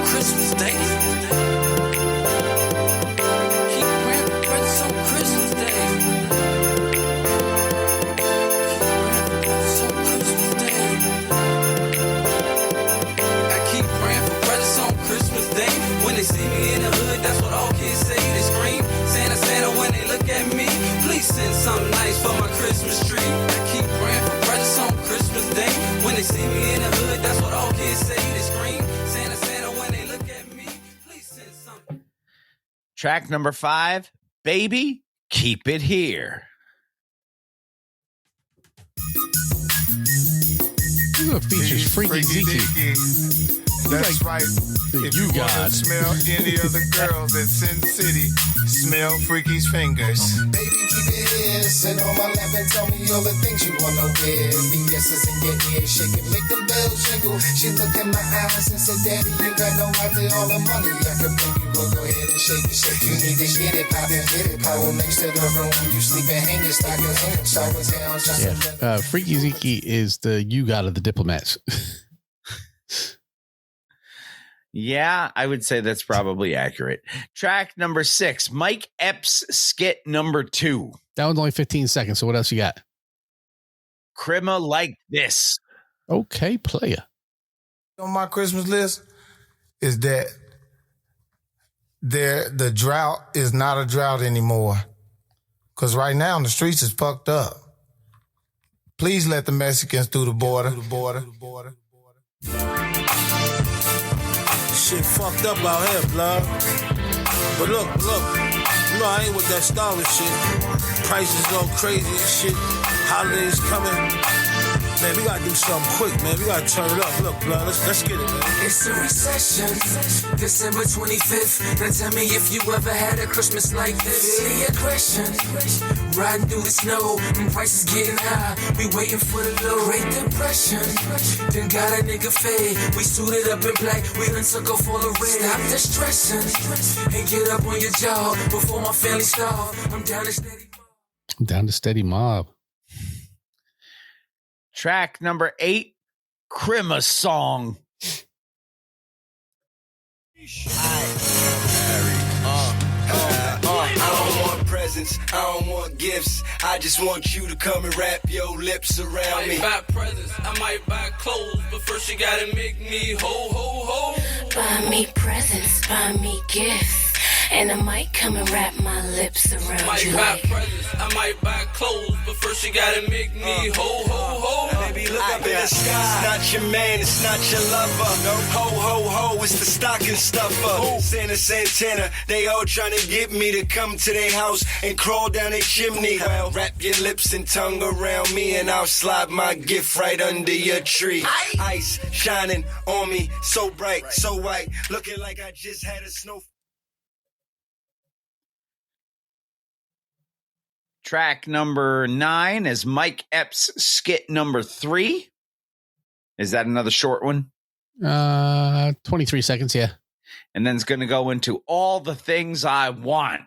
Christmas Day. Keep wrapping presents on Christmas Day. I keep praying for presents on Christmas Day. When they see me in the hood, that's what all kids say. They scream, Santa, Santa, when they look at me. Please send something nice for my Christmas tree. I keep praying for presents on Christmas Day. When they see me in the hood, that's what all kids say. They scream, Santa, Santa, when they look at me. Please send something. Track number 5, Baby, Keep It Here. This features Freaky Zeke. That's right. If you want to smell any of the girls at Sin City, smell Freaky's fingers. Baby, keep it here. Sit on my lap and tell me all the things you want to wear. BS's in your ear, shake it, make the bells jingle. She looked in my eyes and said, Daddy, you got no idea all the money I can bring you. Well, go ahead and shake it, shake. You need to get it, pop it, hit it. Power next to the room. You sleeping, hang it, stock it, hang it, shower down. Yeah. Freaky Zeke is the you got of the Diplomats. Yeah, I would say that's probably accurate. Track number 6, Mike Epps skit number 2. That one's only 15 seconds. So what else you got? Chrimuh Like This. Okay, player. On my Christmas list is that the drought is not a drought anymore. Because right now the streets is fucked up. Please let the Mexicans through the border. Shit fucked up out here, blood. But look, you know I ain't with that starving shit. Prices go crazy and shit. Holidays coming. Man, we gotta do something quick, man. We gotta turn it up. Look, blood, let's get it, man. It's a recession, December 25th. Now tell me if you ever had a Christmas like this. The aggression, riding through the snow, and prices getting high. We waiting for the low. Great depression, then got a nigga fade. We suited up in black, we done took off all the red. Stop the stressing, and get up on your job before my family starve. I'm down to steady. I'm down to steady mob. Track number 8, Chrimuh Song. I don't want presents, I don't want gifts. I just want you to come and wrap your lips around me. I might buy presents, I might buy clothes, but first you gotta make me ho, ho, ho. Buy me presents, buy me gifts. And I might come and wrap my lips around might you. Buy presents, I might buy clothes, but first you gotta make me ho, ho, ho. Baby, look up in the sky. It's not your man, it's not your lover. No. Ho, ho, ho, it's the stocking stuffer. Santa Santana, they all trying to get me to come to their house and crawl down their chimney. Well, wrap your lips and tongue around me and I'll slide my gift right under your tree. Ice shining on me, so bright, so white, looking like I just had a snow. Track number 9 is Mike Epps skit number 3. Is that another short one? 23 seconds, yeah. And then it's going to go into All the Things I Want.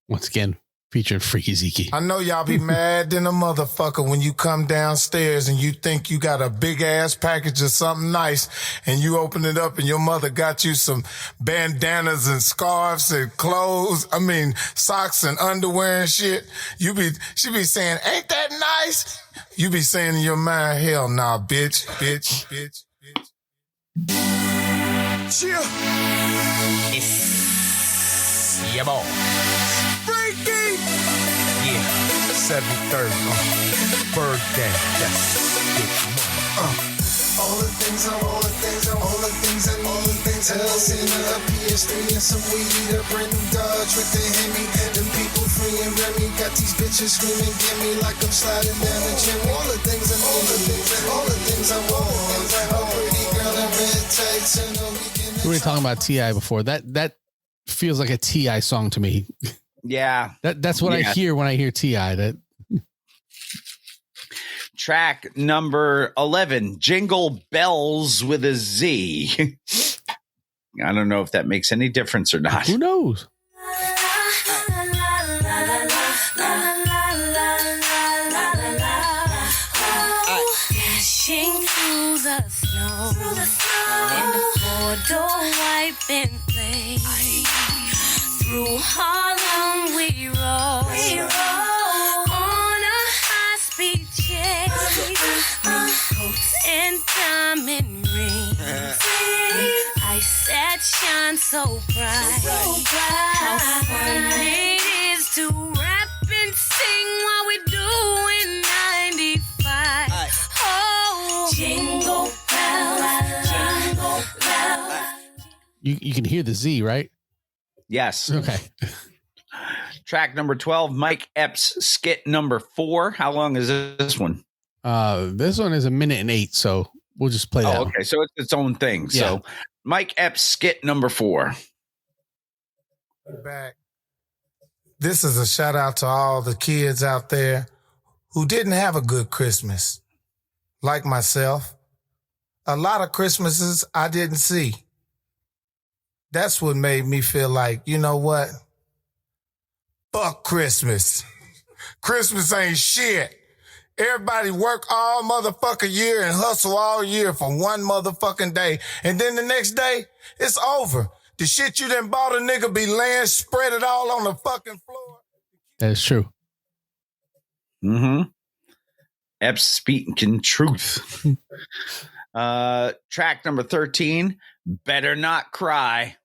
Once again, featuring Freaky Zeke. I know y'all be mad than a motherfucker when you come downstairs and you think you got a big ass package of something nice and you open it up and your mother got you some bandanas and scarves and clothes. I mean, socks and underwear and shit. She be saying, ain't that nice? You be saying in your mind, hell nah, bitch. Chill. It's your boy. Freaky. Yeah, 7:30, bird gang, yes. All the things I need. Tails in a PS3 and some weed, a brand new Dodge with the Hemi. Them people free and Remy got these bitches screaming, get me like I'm sliding down the chimney. All the things I need, all the things I want. A pretty girl in red tights and a weekend. We were talking about T.I. before. That feels like a T.I. song to me. Yeah. That's what I hear when I hear T.I. That track number 11, Jingle Bells with a Z. I don't know if that makes any difference or not. Who knows? Dashing through the snow in the four-door wiping place. Through Harlem we roll on a high-speed chase. Coats and diamond rings, ice that shines so bright. How fun it is to rap and sing while we doing 95. Oh, jingle bells, jingle bells. you can hear the Z, right? Yes. Okay. Track number 12, Mike Epps, skit number 4. How long is this one? This one is 1:08, so we'll just play that. Oh, okay. One. So it's its own thing. Yeah. So Mike Epps, skit number 4. Back. This is a shout out to all the kids out there who didn't have a good Christmas. Like myself, a lot of Christmases I didn't see. That's what made me feel like, you know what? Fuck Christmas. Christmas ain't shit. Everybody work all motherfucking year and hustle all year for one motherfucking day. And then the next day, it's over. The shit you done bought a nigga be laying spread it all on the fucking floor. That is true. Mm-hmm. Epps speaking truth. Track number 13, Better Not Cry.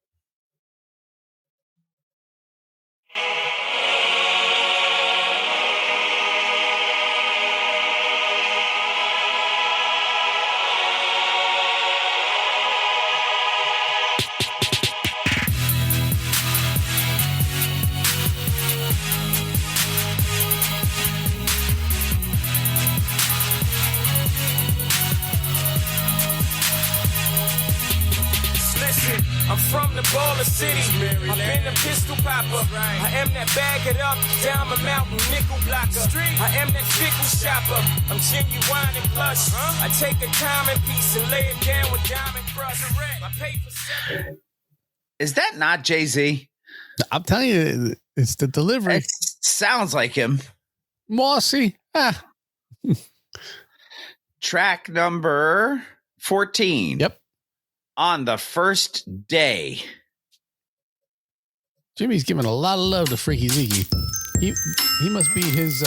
I'm from the baller city. I've been a pistol popper. I am that bag it up, Diamond Mountain nickel blocker. I am that pickle shopper. I'm genuine and plush. I take a diamond piece and lay it down with diamond crush. I pay for 7. Is that not Jay-Z? I'm telling you, it's the delivery. It sounds like him. Mossy. Track number 14. Yep. On the First Day. Jimmy's giving a lot of love to Freaky Ziggy. He must be his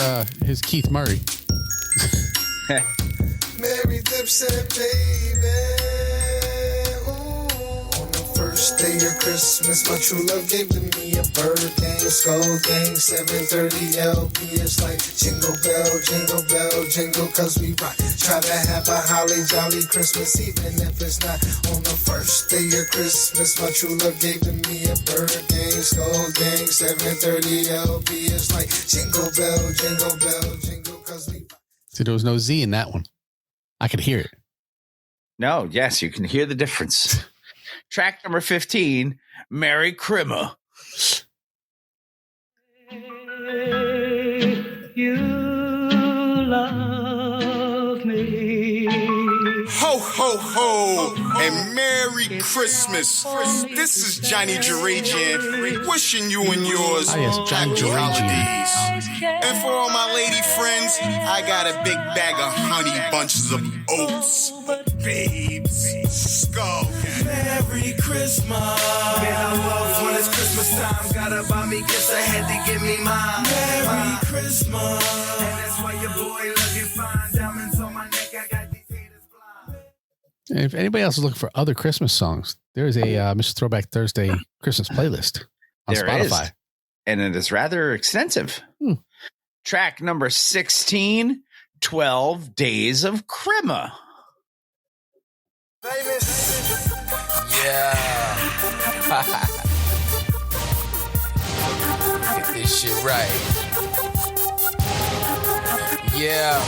Keith Murray. Merry Dipset, baby. Ooh. On the first day of Christmas, my true love gave to me a bird game, skull game, 730 LP. It's like jingle bell, jingle, cause we rock. Try to have a holly jolly Christmas, even if it's not on the first day of Christmas. My true love gave to me a bird game, skull game, 730 LP. It's like jingle bell, jingle, cause we rock. See, there was no Z in that one. I could hear it. No, yes, you can hear the difference. Track number 15, Merry Chrimuh. You love me. Ho, ho, ho, and Merry Christmas. This is Johnny Jarajan, wishing you and yours happy holidays. And for all my lady friends, I got a big bag of honey bunches of oats. Babes, skull. Merry Christmas. Man, I love when it's Christmas time. Gotta buy me gifts, I had to give me mine. Merry Christmas. And that's why your boy looking fine. Diamonds on my neck, I got these haters blind. And if anybody else is looking for other Christmas songs, there is a Mr. Throwback Thursday Christmas playlist on Spotify. Is. And it is rather extensive. Track number 16, 12 Days of Chrimuh. Yeah. Get this shit right. Yeah.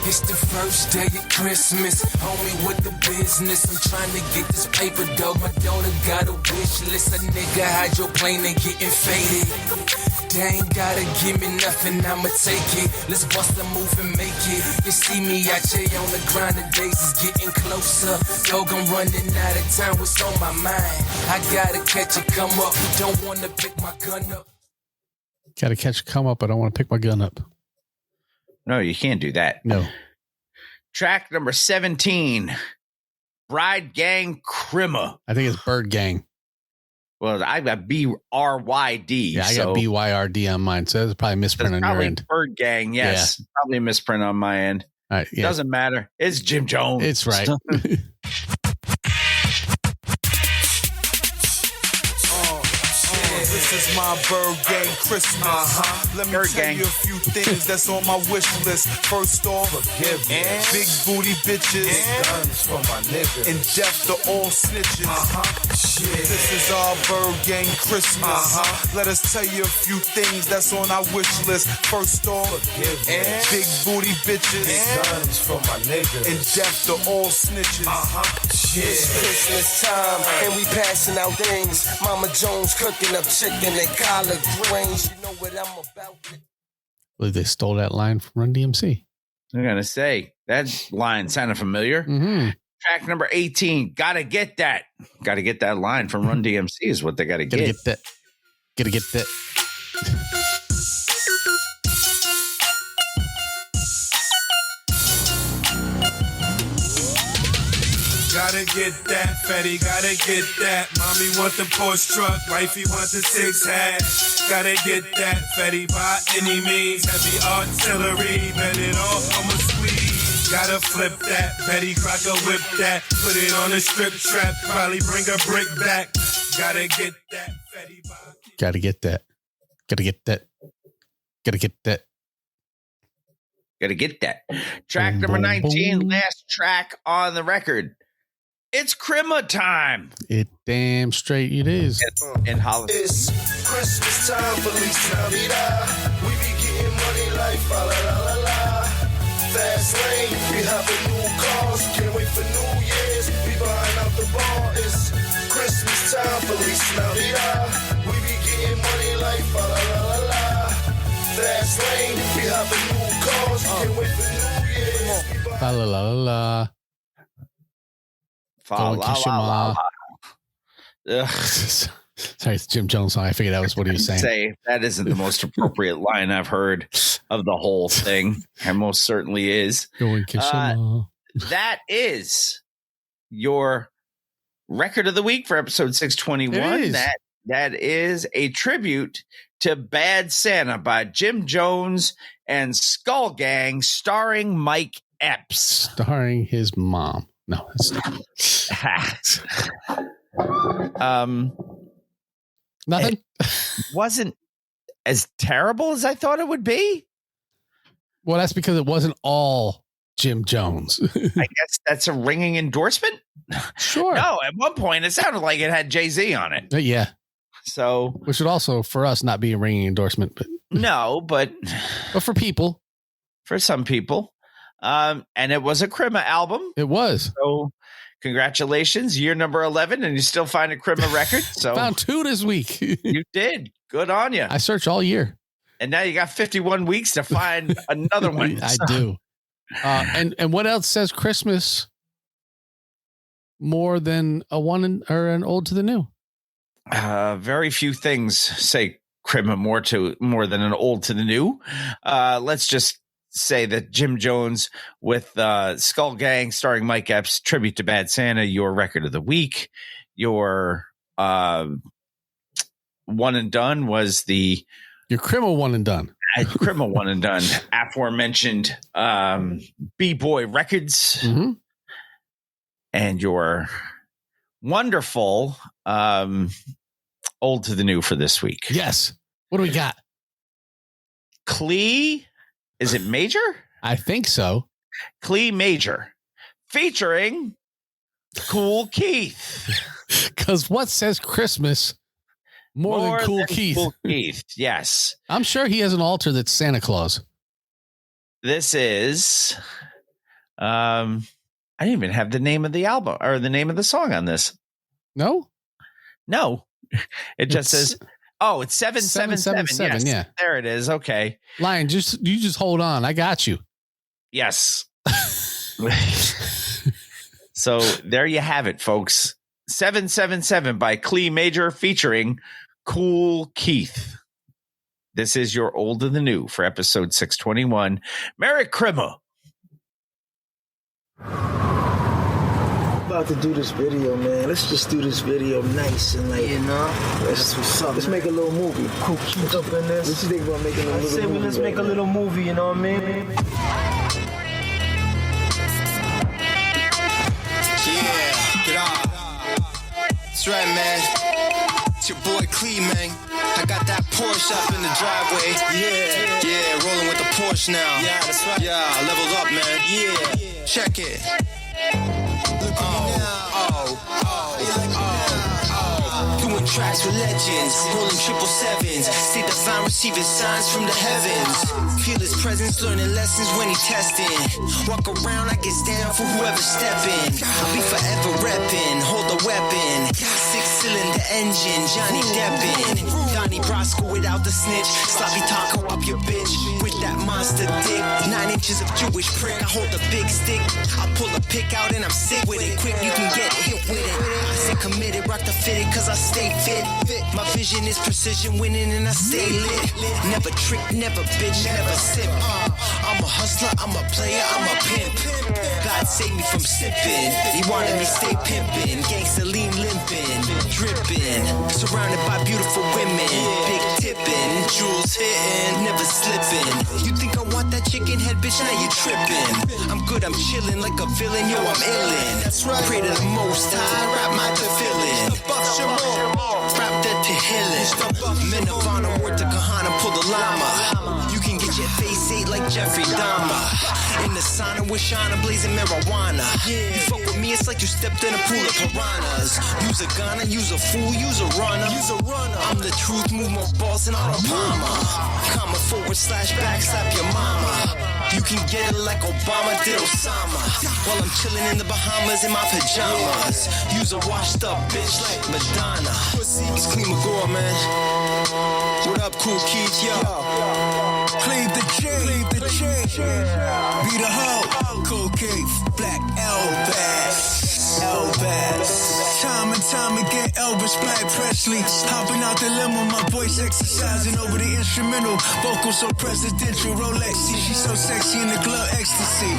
It's the first day of Christmas, homie with the business. I'm trying to get this paper, dog. My daughter got a wish list. A nigga hydroplane getting faded. They ain't gotta give me nothing, I'ma take it. Let's bust a move and make it. You see me out here on the grind, the days is getting closer. Dog, I'm running out of time, what's on my mind? I gotta catch it, come up. Don't wanna pick my gun up. Gotta catch a come up, I don't want to pick my gun up. No, you can't do that. No. Track number 17, Bride Gang Chrimuh. I think it's Bird Gang. Well, I got BRYD. Yeah, I got BYRD on mine, so that's probably a misprint on your end. Bird Gang, yes. Yeah. Probably a misprint on my end. All right, yeah. Doesn't matter. It's Jim Jones. It's right. This is my Bird Gang Christmas. Let me tell you a few things that's on my wish list. First off, big booty bitches, guns for my niggas, and death to all snitches. This is our Bird Gang Christmas. Let us tell you a few things that's on our wish list. First off, big booty bitches. Big guns from my niggas. And death to all snitches. It's Christmas time, and we passing out things. Mama Jones cooking up chicken and collard greens. You know what I'm about. Well, they stole that line from Run DMC. I'm going to say, that line sounded familiar. Mm-hmm. Track number 18, Gotta Get That. Gotta get that line from Run DMC is what they got to get. Gotta get that. Gotta get that. Gotta get that, Fetty, gotta get that. Mommy want the Porsche truck, wifey want the 6 hat. Gotta get that, Fetty, by any means. Heavy artillery, bet it all, I'ma squeeze. Gotta flip that, Betty Crocker whip that. Put it on a strip trap, probably bring a brick back. Gotta get that, Fetty, by. Gotta get that. Gotta get that. Gotta get that. Gotta get that. Track number 19, last track on the record. It's Chrimuh time. It damn straight it is. In Hollywood. It's Christmas time, Feliz Navidad. We be getting money like fa la la la la. Fast lane, we having new cars. Can't wait for New Year's. We buying out the bar. It's Christmas time, Feliz Navidad. We be getting money like fa la la la la. Fast lane, we having new cars. Can't wait for New Year's. La la la la la. Sorry, it's Jim Jones song. I figured that was what he was saying. Say that isn't the most appropriate line I've heard of the whole thing. And most certainly is. Go and kiss your mom. That is your record of the week for episode 621. That is a tribute to Bad Santa by Jim Jones and Skull Gang, starring Mike Epps. Starring his mom. No, it's nothing. It wasn't as terrible as I thought it would be. Well, that's because it wasn't all Jim Jones. I guess that's a ringing endorsement. Sure. No, at one point it sounded like it had Jay-Z on it. Yeah. So, which would also for us not be a ringing endorsement, but but for people, for some people. And it was a Chrimuh album. It was. So congratulations, year number 11, and you still find a Chrimuh record. So found 2 this week. You did. Good on you. I searched all year. And now you got 51 weeks to find another one. I do. And what else says Christmas more than a one or an old to the new? Very few things say Chrimuh more than an old to the new. Let's just say that Jim Jones with Skull Gang starring Mike Epps, tribute to Bad Santa, your record of the week. Your one and done was your Chrimuh one and done. Chrimuh one and done. Aforementioned B-Boy Records. Mm-hmm. And your wonderful old to the new for this week. Yes. What do we got? Clee. Is it Major? I think so. Clee Major featuring Cool Keith. Because what says Christmas more than Cool Keith? Cool Keith, yes. I'm sure he has an altar that's Santa Claus. This is, I didn't even have the name of the album or the name of the song on this. No. It just says. Oh, it's 777. Yes. Yeah, there it is. Okay, Lion, you just hold on. I got you. Yes. So there you have it, folks. 777 by Clee Major featuring Cool Keith. This is your old and the new for episode 621. Merry Chrimuh. About to do this video, man. Let's just do this video nice and like, let's make a little movie. Cool Keith up in this. What you think about making a little movie? Let's make a little movie, you know what I mean? Yeah, get on. That's right, man. It's your boy Clee, man. I got that Porsche up in the driveway. Yeah, rolling with the Porsche now. Yeah, that's right. Yeah, leveled up, man. Yeah, check it. tracks with legends, holding 777s. Stay divine, receiving signs from the heavens. Feel his presence, learning lessons when he testing. Walk around, I get down for whoever stepping. I'll be forever repping, hold a weapon. 6-cylinder engine, Johnny Deppin. Donnie Brasco without the snitch. Sloppy taco up your bitch with that monster dick. 9 inches of Jewish prick. I hold a big stick. I pull a pick out and I'm sick with it. Quick, you can get hit with it. I stay committed, rock the fitted, cause I stay fit. My vision is precision, winning and I stay lit. Never trick, never bitch, never sip. I'm a hustler, I'm a player, I'm a pimp. God save me from sipping. He wanted me stay pimping. Gangsta lean limping, dripping. Surrounded by beautiful women. Big tipping, jewels hitting, never slipping. You think I want that chicken head, bitch? Now you tripping. I'm good, I'm chilling like a villain, yo, I'm illin'. That's right. Pray to the most high, rap my tefillin. Rap that to healing. Men of honor, word to Kahana, pull the llama. You can get your face ate like Jeffrey Dahmer. In the sauna with Shauna, blazing marijuana. You fuck with me, it's like you stepped in a pool of piranhas. Use a gunner, use a fool, use a runner. I'm the truth, move more balls than Arnold Palmer. Comma /back, slap your mama. You can get it like Obama did Osama. While I'm chilling in the Bahamas in my pajamas. Use a washed up bitch like Madonna. It's Chrimuh, man. What up, Cool Keith, yo? Cleave the J. Be the hoe. Cool Keith, Black Elvis. Time and time again, Elvis, Black Presley. Hopping out the limo, my voice exercising over the instrumental. Vocals so presidential, Rolexy. She's so sexy in the club ecstasy.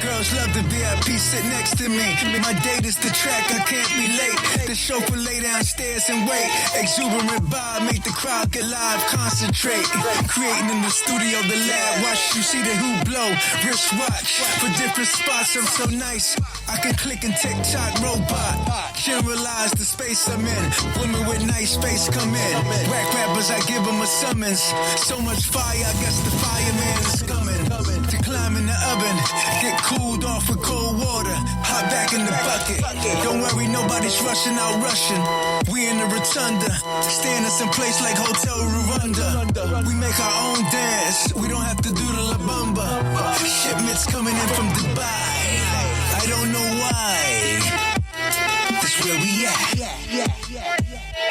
Girls love the VIP, sit next to me. My date is the track, I can't be late. The chauffeur lay downstairs and wait. Exuberant vibe, make the crowd get live, concentrate. Creating in the studio, the lab. Watch you see the hoop blow. Wristwatch for different spots, I'm so nice. I can click and TikTok robot. Generalize the space I'm in. Women with nice face come in. Whack rappers, I give them a summons. So much fire, I guess the fireman is coming. To climb in the oven, get cooled off with cold water. Hop back in the bucket. Don't worry, nobody's rushing out rushing. We in the rotunda, staying in some place like Hotel Rwanda. We make our own dance. We don't have to do the La Bamba. Shipments coming in from Dubai. I don't know why. This where we at.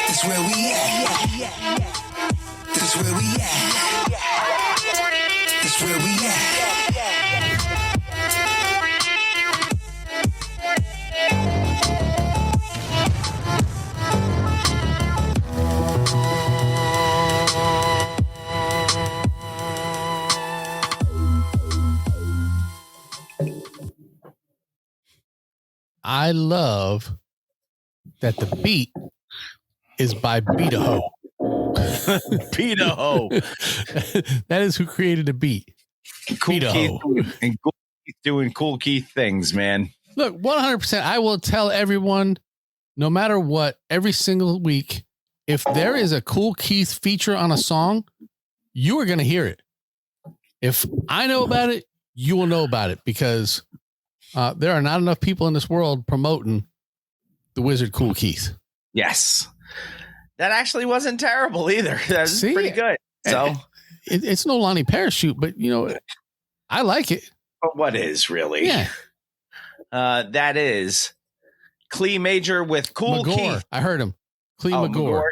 This where we at. This where we at. This where we at. I love that the beat is by Beat-A-Ho. Beat-A-Ho. That is who created the beat. Cool Keith and Cool Keith doing Cool Keith things, man. Look, 100%. I will tell everyone, no matter what, every single week, if there is a Cool Keith feature on a song, you are going to hear it. If I know about it, you will know about it, because there are not enough people in this world promoting the Wizard Cool Keith. Yes. That actually wasn't terrible either. That was pretty good. So it's no Lonnie Parachute, but you know, I like it. But what is really? Yeah. That is Clee Major with Cool Keith. I heard him. Clee McGore.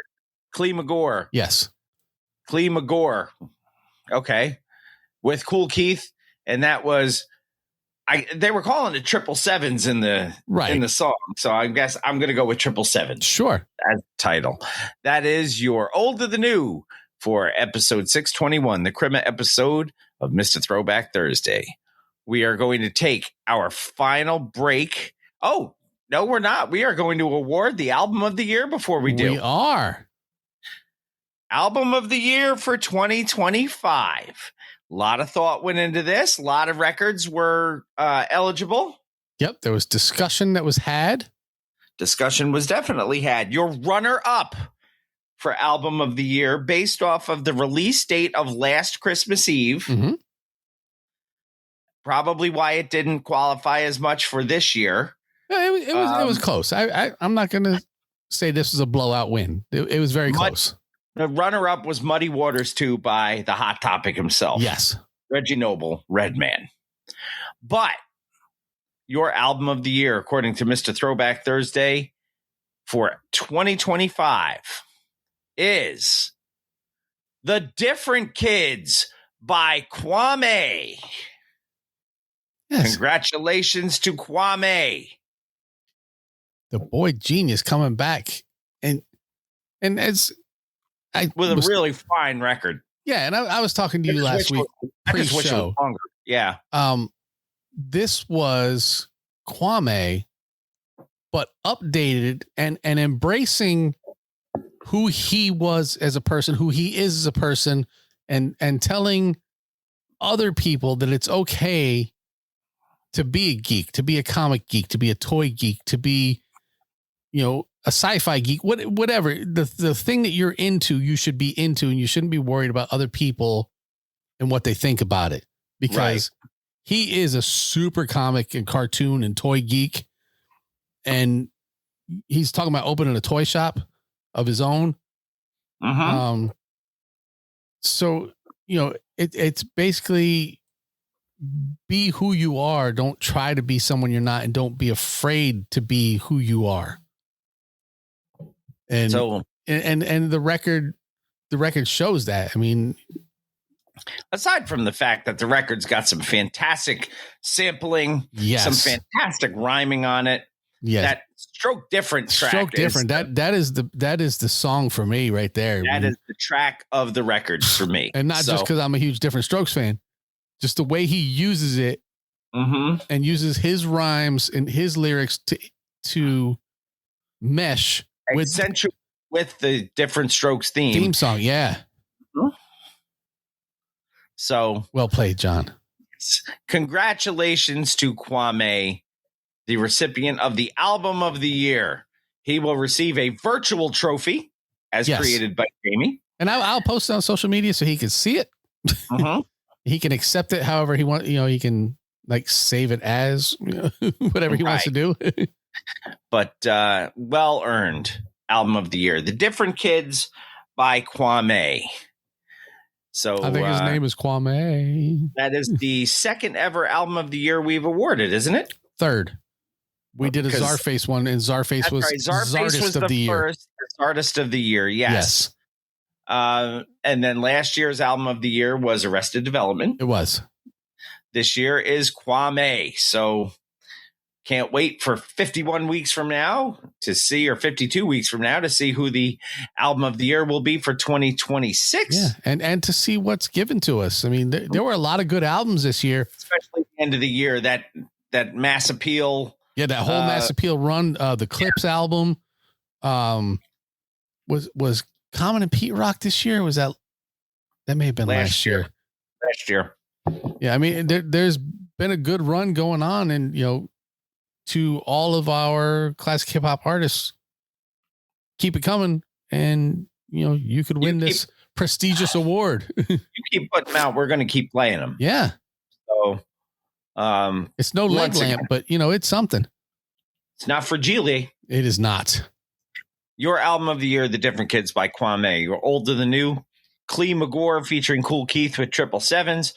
Clee McGore. Yes. Clee McGore. Okay. With Cool Keith. And that was, they were calling it 777s in the song. So I guess I'm going to go with 777. Sure. As the title. That is your Old to the New for episode 621, the Chrimuh episode of Mr. Throwback Thursday. We are going to take our final break. Oh, no, we're not. We are going to award the album of the year before we do. We are. Album of the year for 2025. A lot of thought went into this. A lot of records were eligible. Yep. There was discussion that was had. Discussion was definitely had. Your runner-up for album of the year based off of the release date of last Christmas Eve. Mm-hmm. Probably why it didn't qualify as much for this year. It was close. I'm not going to say this was a blowout win. It was very close. The runner-up was Muddy Waters 2 by the Hot Topic himself. Yes. Reggie Noble, Redman. But your album of the year, according to Mr. Throwback Thursday, for 2025 is The Different Kids by Kwame. Yes. Congratulations to Kwame. The boy genius coming back. And as with a really fine record. Yeah, and I was talking to you last week pre-show. Yeah. This was Kwame, but updated and embracing who he was as a person, who he is as a person, and telling other people that it's okay to be a geek, to be a comic geek, to be a toy geek, to be, a sci-fi geek, whatever. The thing that you're into, you should be into, and you shouldn't be worried about other people and what they think about it, because he is a super comic and cartoon and toy geek. And he's talking about opening a toy shop of his own. So, it's basically be who you are. Don't try to be someone you're not, and don't be afraid to be who you are. And so, and the record shows that. I mean, aside from the fact that the record's got some fantastic sampling, some fantastic rhyming on it. Yes. That Stroke Different track. That is the song for me right there. That is the track of the record for me. And not just because I'm a huge Different Strokes fan, just the way he uses it and uses his rhymes and his lyrics to mesh with the Different Strokes theme song. Yeah. So well played, John. Congratulations to Kwame, the recipient of the album of the year. He will receive a virtual trophy as created by Jamie. And I'll post it on social media so he can see it. He can accept it however he wants. He can save it as whatever he wants to do. But well earned album of the year, The Different Kids by Kwame. So I think his name is Kwame. That is the second ever album of the year we've awarded, isn't it? Third. We did a Czarface one, and Czarface was Czartist of the year. First Czartist of the year, yes. And then last year's album of the year was Arrested Development. It was. This year is Kwame. So can't wait for 51 weeks from now to see, or 52 weeks from now to see who the album of the year will be for 2026. Yeah, and to see what's given to us. I mean, there were a lot of good albums this year. Especially at the end of the year, that Mass Appeal. Yeah, that whole Mass Appeal run, the Clips album was Common and Pete Rock this year? Was that may have been last year? Last year. Yeah, I mean, there's been a good run going on, and to all of our classic hip hop artists, keep it coming, and you could win this prestigious award. You keep putting them out, we're going to keep playing them. Yeah. So, it's no leg lamp, but it's something. It's not fragile. It is not. Your album of the year, The Different Kids by Kwame. Your Old to the New, Clee McGore featuring Cool Keith with 777s.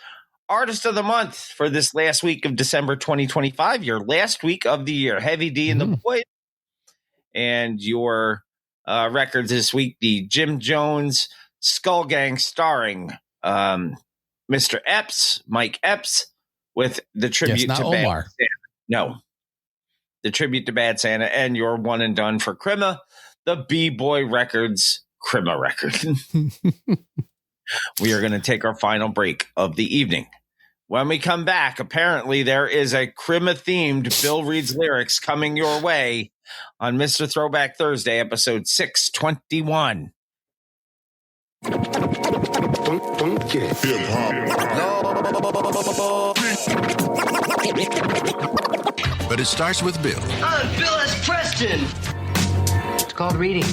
Artist of the Month for this last week of December 2025. Your last week of the year, Heavy D and the Boys. And your records this week, the Jim Jones Skull Gang starring Mr. Epps, Mike Epps, with the tribute to Omar. Bad Santa. No. The tribute to Bad Santa, and your one and done for Chrimuh, the B-Boy Records Chrimuh record. We are going to take our final break of the evening. When we come back, apparently there is a Chrimuh-themed Bill Reed's lyrics coming your way on Mr. Throwback Thursday, episode 621. But it starts with Bill. I'm Bill S. Preston. It's called reading.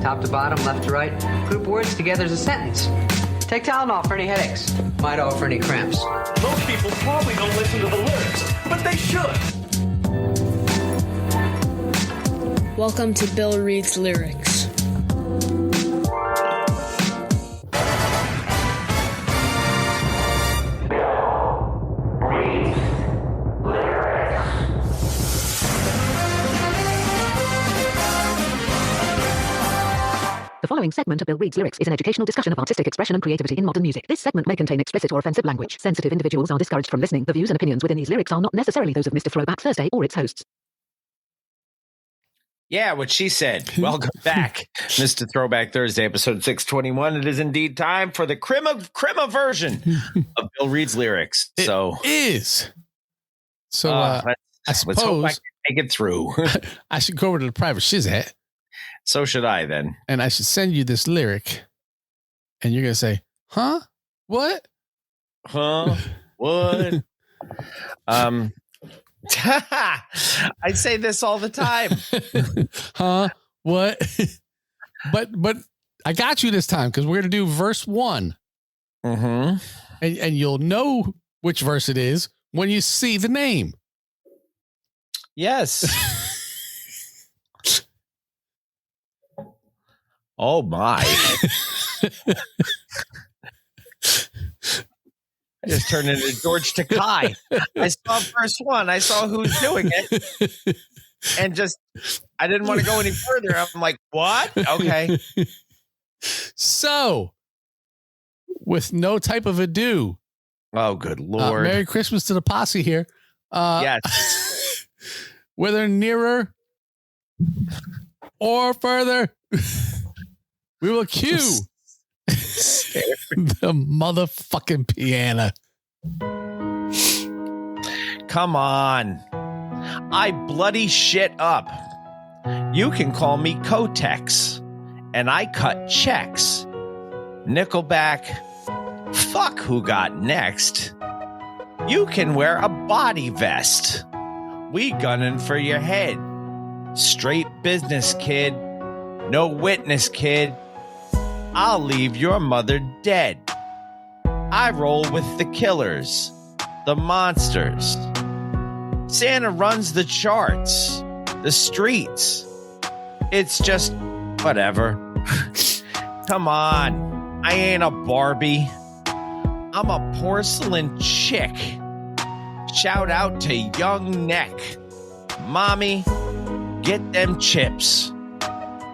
Top to bottom, left to right. Group words together as a sentence. Take Tylenol for any headaches. Midol for any cramps. Most people probably don't listen to the lyrics, but they should. Welcome to Bill Reed's Lyrics. The following segment of Bill Reed's Lyrics is an educational discussion of artistic expression and creativity in modern music. This segment may contain explicit or offensive language. Sensitive individuals are discouraged from listening. The views and opinions within these lyrics are not necessarily those of Mr. Throwback Thursday or its hosts. Yeah, what she said. Welcome back, Mr. Throwback Thursday, episode 621. It is indeed time for the Chrimuh version of Bill Reed's Lyrics. It is. So let's hope I can make it through. I should go over to the private shizat. So should I then. And I should send you this lyric. And you're going to say, huh? What? Huh? What? I say this all the time. Huh? What? but I got you this time because we're going to do verse 1. Mm-hmm. And you'll know which verse it is when you see the name. Yes. Oh my. I just turned into George Takei. I saw verse 1. I saw who's doing it. And just, I didn't want to go any further. I'm like, what? Okay. So, with no type of ado. Oh, good Lord. Merry Christmas to the posse here. Yes. Whether nearer or further, we will cue the motherfucking piano. Come on. I bloody shit up. You can call me Kotex, and I cut checks. Nickelback, fuck who got next. You can wear a body vest. We gunning for your head. Straight business, kid. No witness, kid. I'll leave your mother dead. I roll with the killers, the monsters. Santa runs the charts, the streets. It's just whatever. Come on, I ain't a Barbie. I'm a porcelain chick. Shout out to Young Neck. Mommy, get them chips.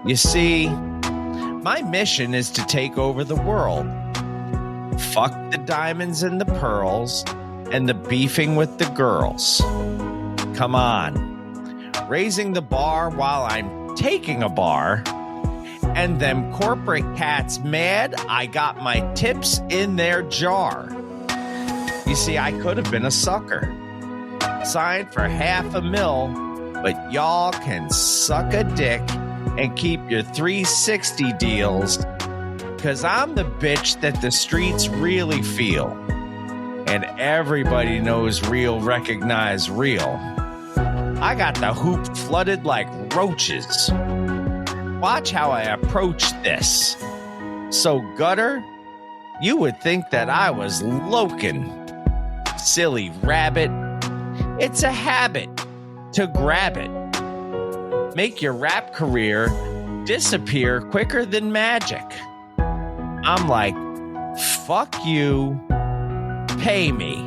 You see, my mission is to take over the world. Fuck the diamonds and the pearls and the beefing with the girls. Come on. Raising the bar while I'm taking a bar. And them corporate cats mad I got my tips in their jar. You see, I could have been a sucker. Signed for $500,000, but y'all can suck a dick and keep your 360 deals, because I'm the bitch that the streets really feel. And everybody knows real recognize real. I got the hoop flooded like roaches. Watch how I approach this. So gutter, you would think that I was lokin'. Silly rabbit. It's a habit to grab it. Make your rap career disappear quicker than magic. I'm like, fuck you, pay me.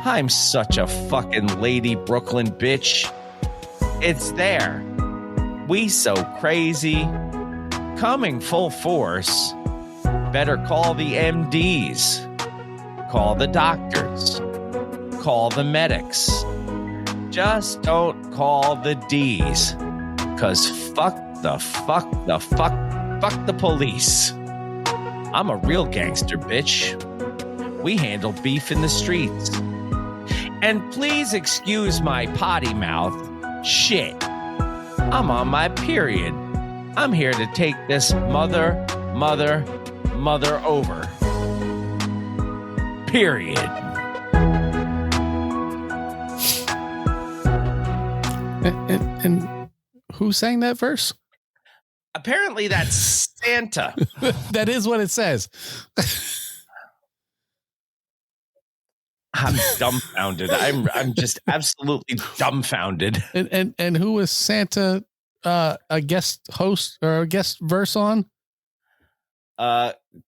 I'm such a fucking Lady Brooklyn bitch. It's there. We so crazy. Coming full force. Better call the MDs. Call the doctors. Call the medics. Just don't call the D's. 'Cause fuck the police. I'm a real gangster, bitch. We handle beef in the streets. And please excuse my potty mouth. Shit. I'm on my period. I'm here to take this mother over. Period. And who sang that verse? Apparently that's Santa. That is what it says. I'm dumbfounded. I'm just absolutely dumbfounded. And who was Santa a guest host or a guest verse on?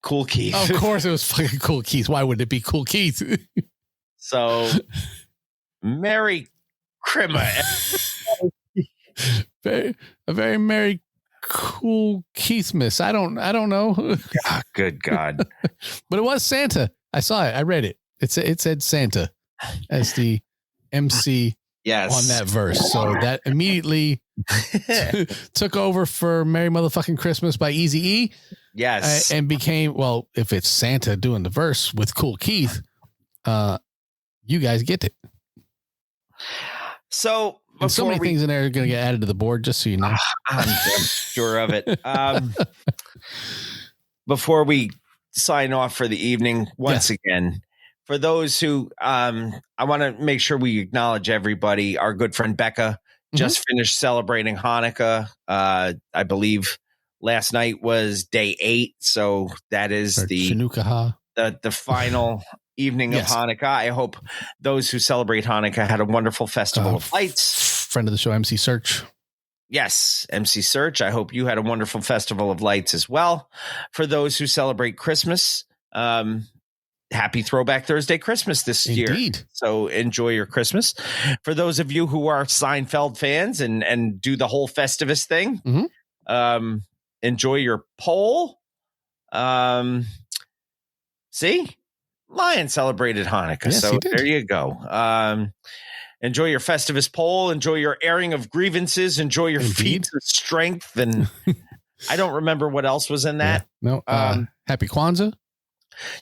Cool Keith. Of course it was fucking Cool Keith. Why would it be Cool Keith? So, Merry Chrimuh. A very Merry Cool Keithmas. I don't know. Oh, good God. But it was Santa. I saw it. I read it. It said Santa as the MC on that verse. So that immediately took over for Merry Motherfucking Christmas by Eazy-E. Yes. And became, well, if it's Santa doing the verse with Cool Keith, you guys get it. So, and so many things in there are going to get added to the board, just so you know. I'm sure of it. Before we sign off for the evening, once again, for those who, I want to make sure we acknowledge everybody. Our good friend Becca just finished celebrating Hanukkah. I believe last night was day 8. So that is the final evening of Hanukkah. I hope those who celebrate Hanukkah had a wonderful festival of lights. Friend of the show, MC Search. Yes, MC Search. I hope you had a wonderful festival of lights as well. For those who celebrate Christmas, happy Throwback Thursday Christmas this year. So enjoy your Christmas. For those of you who are Seinfeld fans and do the whole Festivus thing, enjoy your poll. See? Lion celebrated Hanukkah. Yes, so there you go. Enjoy your Festivus poll. Enjoy your airing of grievances. Enjoy your feats of strength. And I don't remember what else was in that. No. Happy Kwanzaa.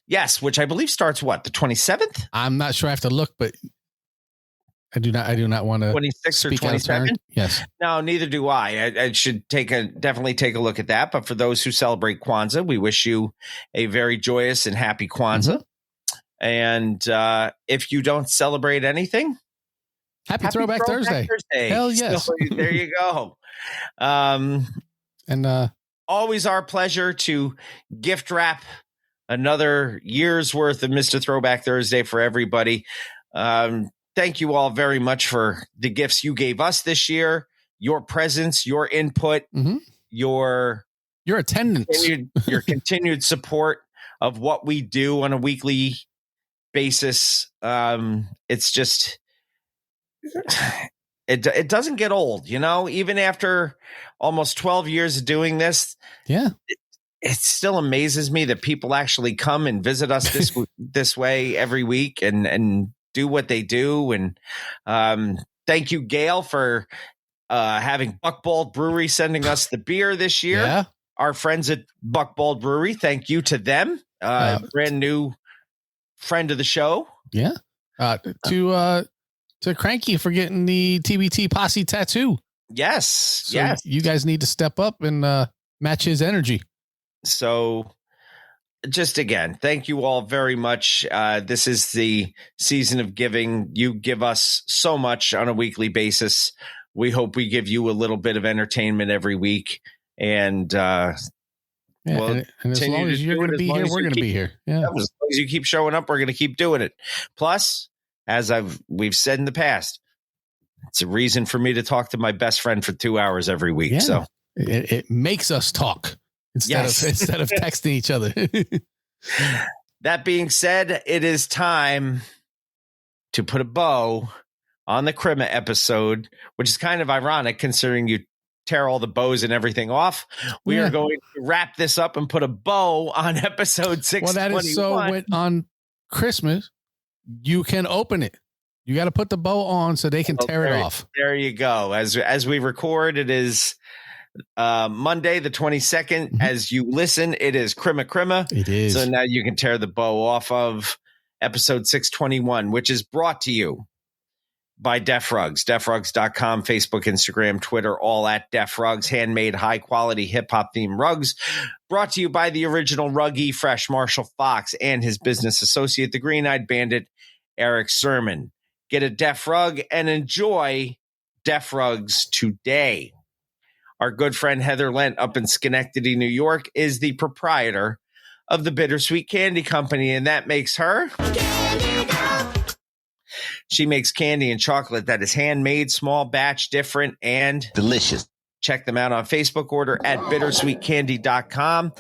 Yes, which I believe starts the 27th? I'm not sure. I have to look, but I do not want to 26 or 27. Yes. No, neither do I. I should definitely take a look at that. But for those who celebrate Kwanzaa, we wish you a very joyous and happy Kwanzaa. And if you don't celebrate anything, happy Throwback Thursday. Hell yes. So, there you go. And always our pleasure to gift wrap another year's worth of Mr. Throwback Thursday for everybody. Thank you all very much for the gifts you gave us this year, your presence, your input, your attendance, your continued support of what we do on a weekly basis. It's just, it doesn't get old, even after almost 12 years of doing this. Yeah. It still amazes me that people actually come and visit us this way every week and do what they do. And thank you, Gail, for having Buckbald Brewery sending us the beer this year. Yeah. Our friends at Buckbald Brewery, thank you to them. Brand new friend of the show. Yeah. To Cranky for getting the TBT Posse tattoo. Yes. So yes. You guys need to step up and match his energy. So just again, thank you all very much. This is the season of giving. You give us so much on a weekly basis. We hope we give you a little bit of entertainment every week. And and as long as you're going to be here, we're going to be here. Yeah. As long as you keep showing up, we're going to keep doing it. Plus, as we've said in the past, it's a reason for me to talk to my best friend for 2 hours every week. Yeah. So it makes us talk instead of texting each other. That being said, it is time to put a bow on the Chrimuh episode, which is kind of ironic considering you tear all the bows and everything off. We are going to wrap this up and put a bow on episode 621. Well, that is so on Christmas, you can open it. You got to put the bow on so they can tear it off. There you go. As we record, it is Monday, the 22nd. As you listen, it is Chrimuh. It is. So now you can tear the bow off of episode 621, which is brought to you by Def Rugs. DefRugs.com, Facebook, Instagram, Twitter, all at Def Rugs. Handmade, high-quality, hip-hop themed rugs. Brought to you by the original Ruggy Fresh, Marshall Fox, and his business associate, the Green-Eyed Bandit, Eric Sermon. Get a Def Rug and enjoy Def Rugs today. Our good friend Heather Lent up in Schenectady, New York, is the proprietor of the Bittersweet Candy Company, and that makes her... She makes candy and chocolate that is handmade, small batch, different, and delicious. Check them out on Facebook. Order at bittersweetcandy.com.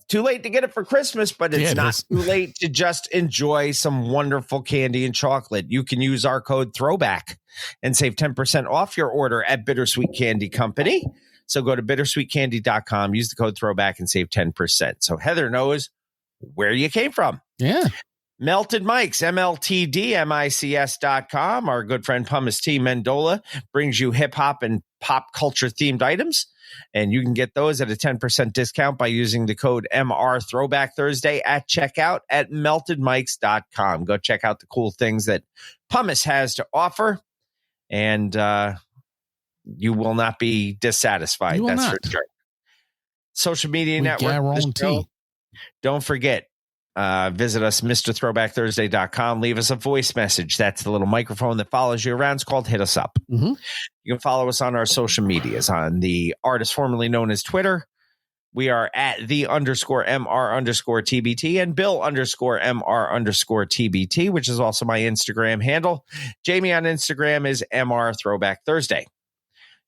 Too late to get it for Christmas, but it's not too late to just enjoy some wonderful candy and chocolate. You can use our code THROWBACK and save 10% off your order at Bittersweet Candy Company. So go to bittersweetcandy.com, use the code THROWBACK and save 10%. So Heather knows where you came from. Yeah. Melted Mics, MLTDMICS.com. Our good friend Pumice T. Mendola brings you hip hop and pop culture themed items. And you can get those at a 10% discount by using the code MR Throwback Thursday at checkout at meltedmics.com. Go check out the cool things that Pumice has to offer. And you will not be dissatisfied. That's for sure. Social media network. Don't forget. Visit us, MrThrowbackThursday.com. Leave us a voice message. That's the little microphone that follows you around. It's called Hit Us Up. Mm-hmm. You can follow us on our social medias. On the artist formerly known as Twitter, we are at _MR_TBT and Bill_MR_TBT, which is also my Instagram handle. Jamie on Instagram is MR Throwback Thursday.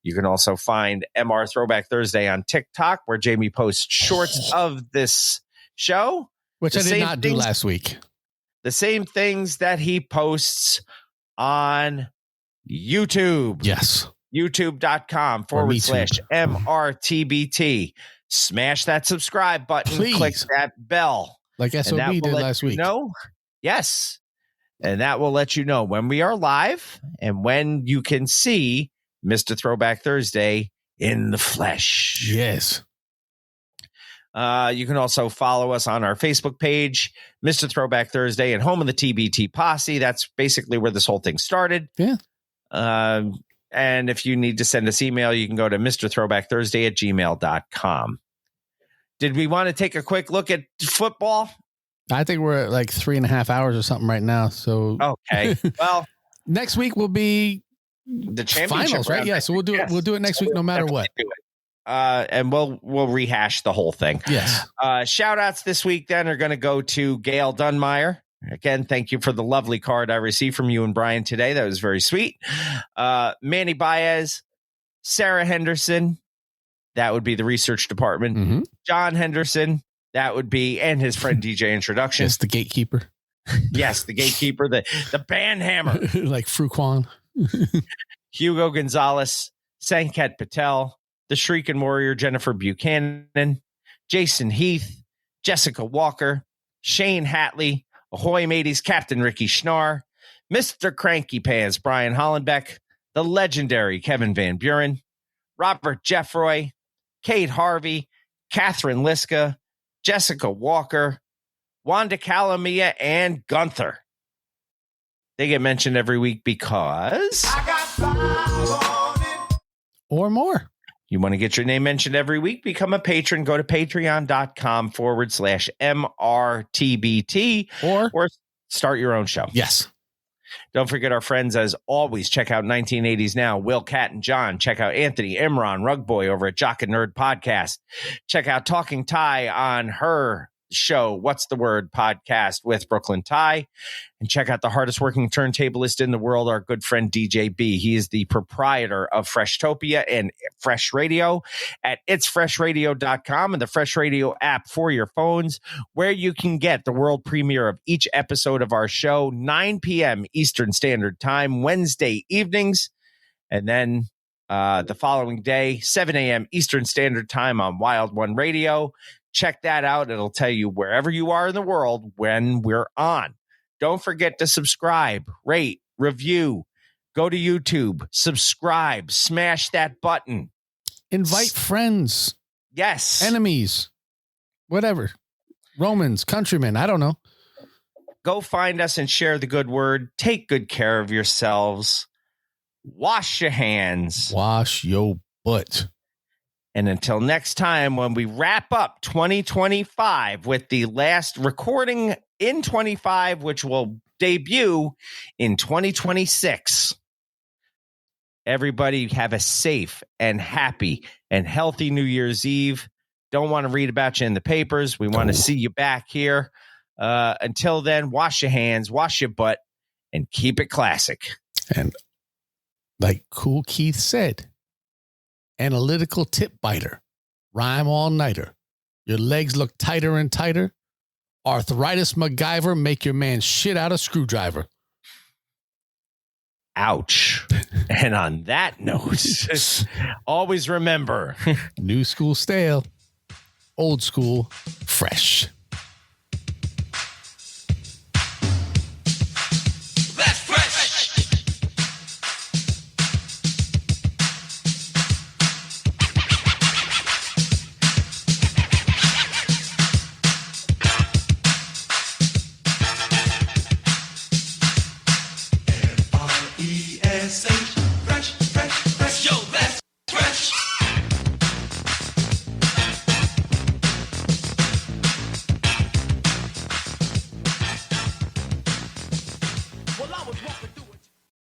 You can also find MR Throwback Thursday on TikTok, where Jamie posts shorts of this show. Which I did not do last week. The same things that he posts on YouTube. Yes. YouTube.com/MRTBT. Smash that subscribe button. Please. Click that bell. Like SOB did last week. Yes. And that will let you know when we are live and when you can see Mr. Throwback Thursday in the flesh. Yes. You can also follow us on our Facebook page, Mr. Throwback Thursday and Home of the TBT Posse. That's basically where this whole thing started. Yeah. And if you need to send us email, you can go to mrthrowbackthursday@gmail.com. Did we want to take a quick look at football? I think we're at like 3.5 hours or something right now. So okay. Well, next week will be the championship finals, right? Yeah. So we'll do it. We'll do it next week, no matter what. And we'll rehash the whole thing. Yes. Shout outs this week then are going to go to Gail Dunmeyer. Again, thank you for the lovely card I received from you and Brian today. That was very sweet. Manny Baez, Sarah Henderson. That would be the research department. Mm-hmm. John Henderson. That would be, and his friend DJ Introduction. Yes, the gatekeeper. Yes, the gatekeeper, the band hammer. Like Fruquan. Hugo Gonzalez, Sanket Patel, the Shrieking Warrior, Jennifer Buchanan, Jason Heath, Jessica Walker, Shane Hatley, Ahoy Mateys Captain Ricky Schnarr, Mr. Cranky Pants Brian Hollenbeck, the legendary Kevin Van Buren, Robert Jeffroy, Kate Harvey, Catherine Liska, Jessica Walker, Wanda Calamia, and Gunther. They get mentioned every week because I got 5 on it. Or more. You want to get your name mentioned every week? Become a patron. Go to patreon.com/MRTBT or start your own show. Yes. Don't forget our friends, as always. Check out 1980s Now, Will, Cat, and John. Check out Anthony Imran, Rugboy, over at Jock and Nerd Podcast. Check out Talking Ty on her show, What's the Word Podcast with Brooklyn Ty. And check out the hardest working turntablist in the world, our good friend DJ B. He is the proprietor of Freshtopia and Fresh Radio at itsfreshradio.com and the Fresh Radio app for your phones, where you can get the world premiere of each episode of our show, 9 p.m. Eastern Standard Time, Wednesday evenings. And then the following day, 7 a.m. Eastern Standard Time on Wild One Radio. Check that out. It'll tell you wherever you are in the world when we're on. Don't forget to subscribe, rate, review. Go to YouTube, subscribe, smash that button. Invite friends. Yes. Enemies. Whatever. Romans, countrymen. I don't know. Go find us and share the good word. Take good care of yourselves. Wash your hands. Wash your butt. And until next time, when we wrap up 2025 with the last recording in 25, which will debut in 2026, everybody have a safe and happy and healthy New Year's Eve. Don't want to read about you in the papers. We want to see you back here. Until then, wash your hands, wash your butt, and keep it classic. And like Cool Keith said, Analytical tip biter. Rhyme all-nighter. Your legs look tighter and tighter. Arthritis MacGyver, make your man shit out a screwdriver. Ouch. And on that note, always remember, new school stale, old school fresh.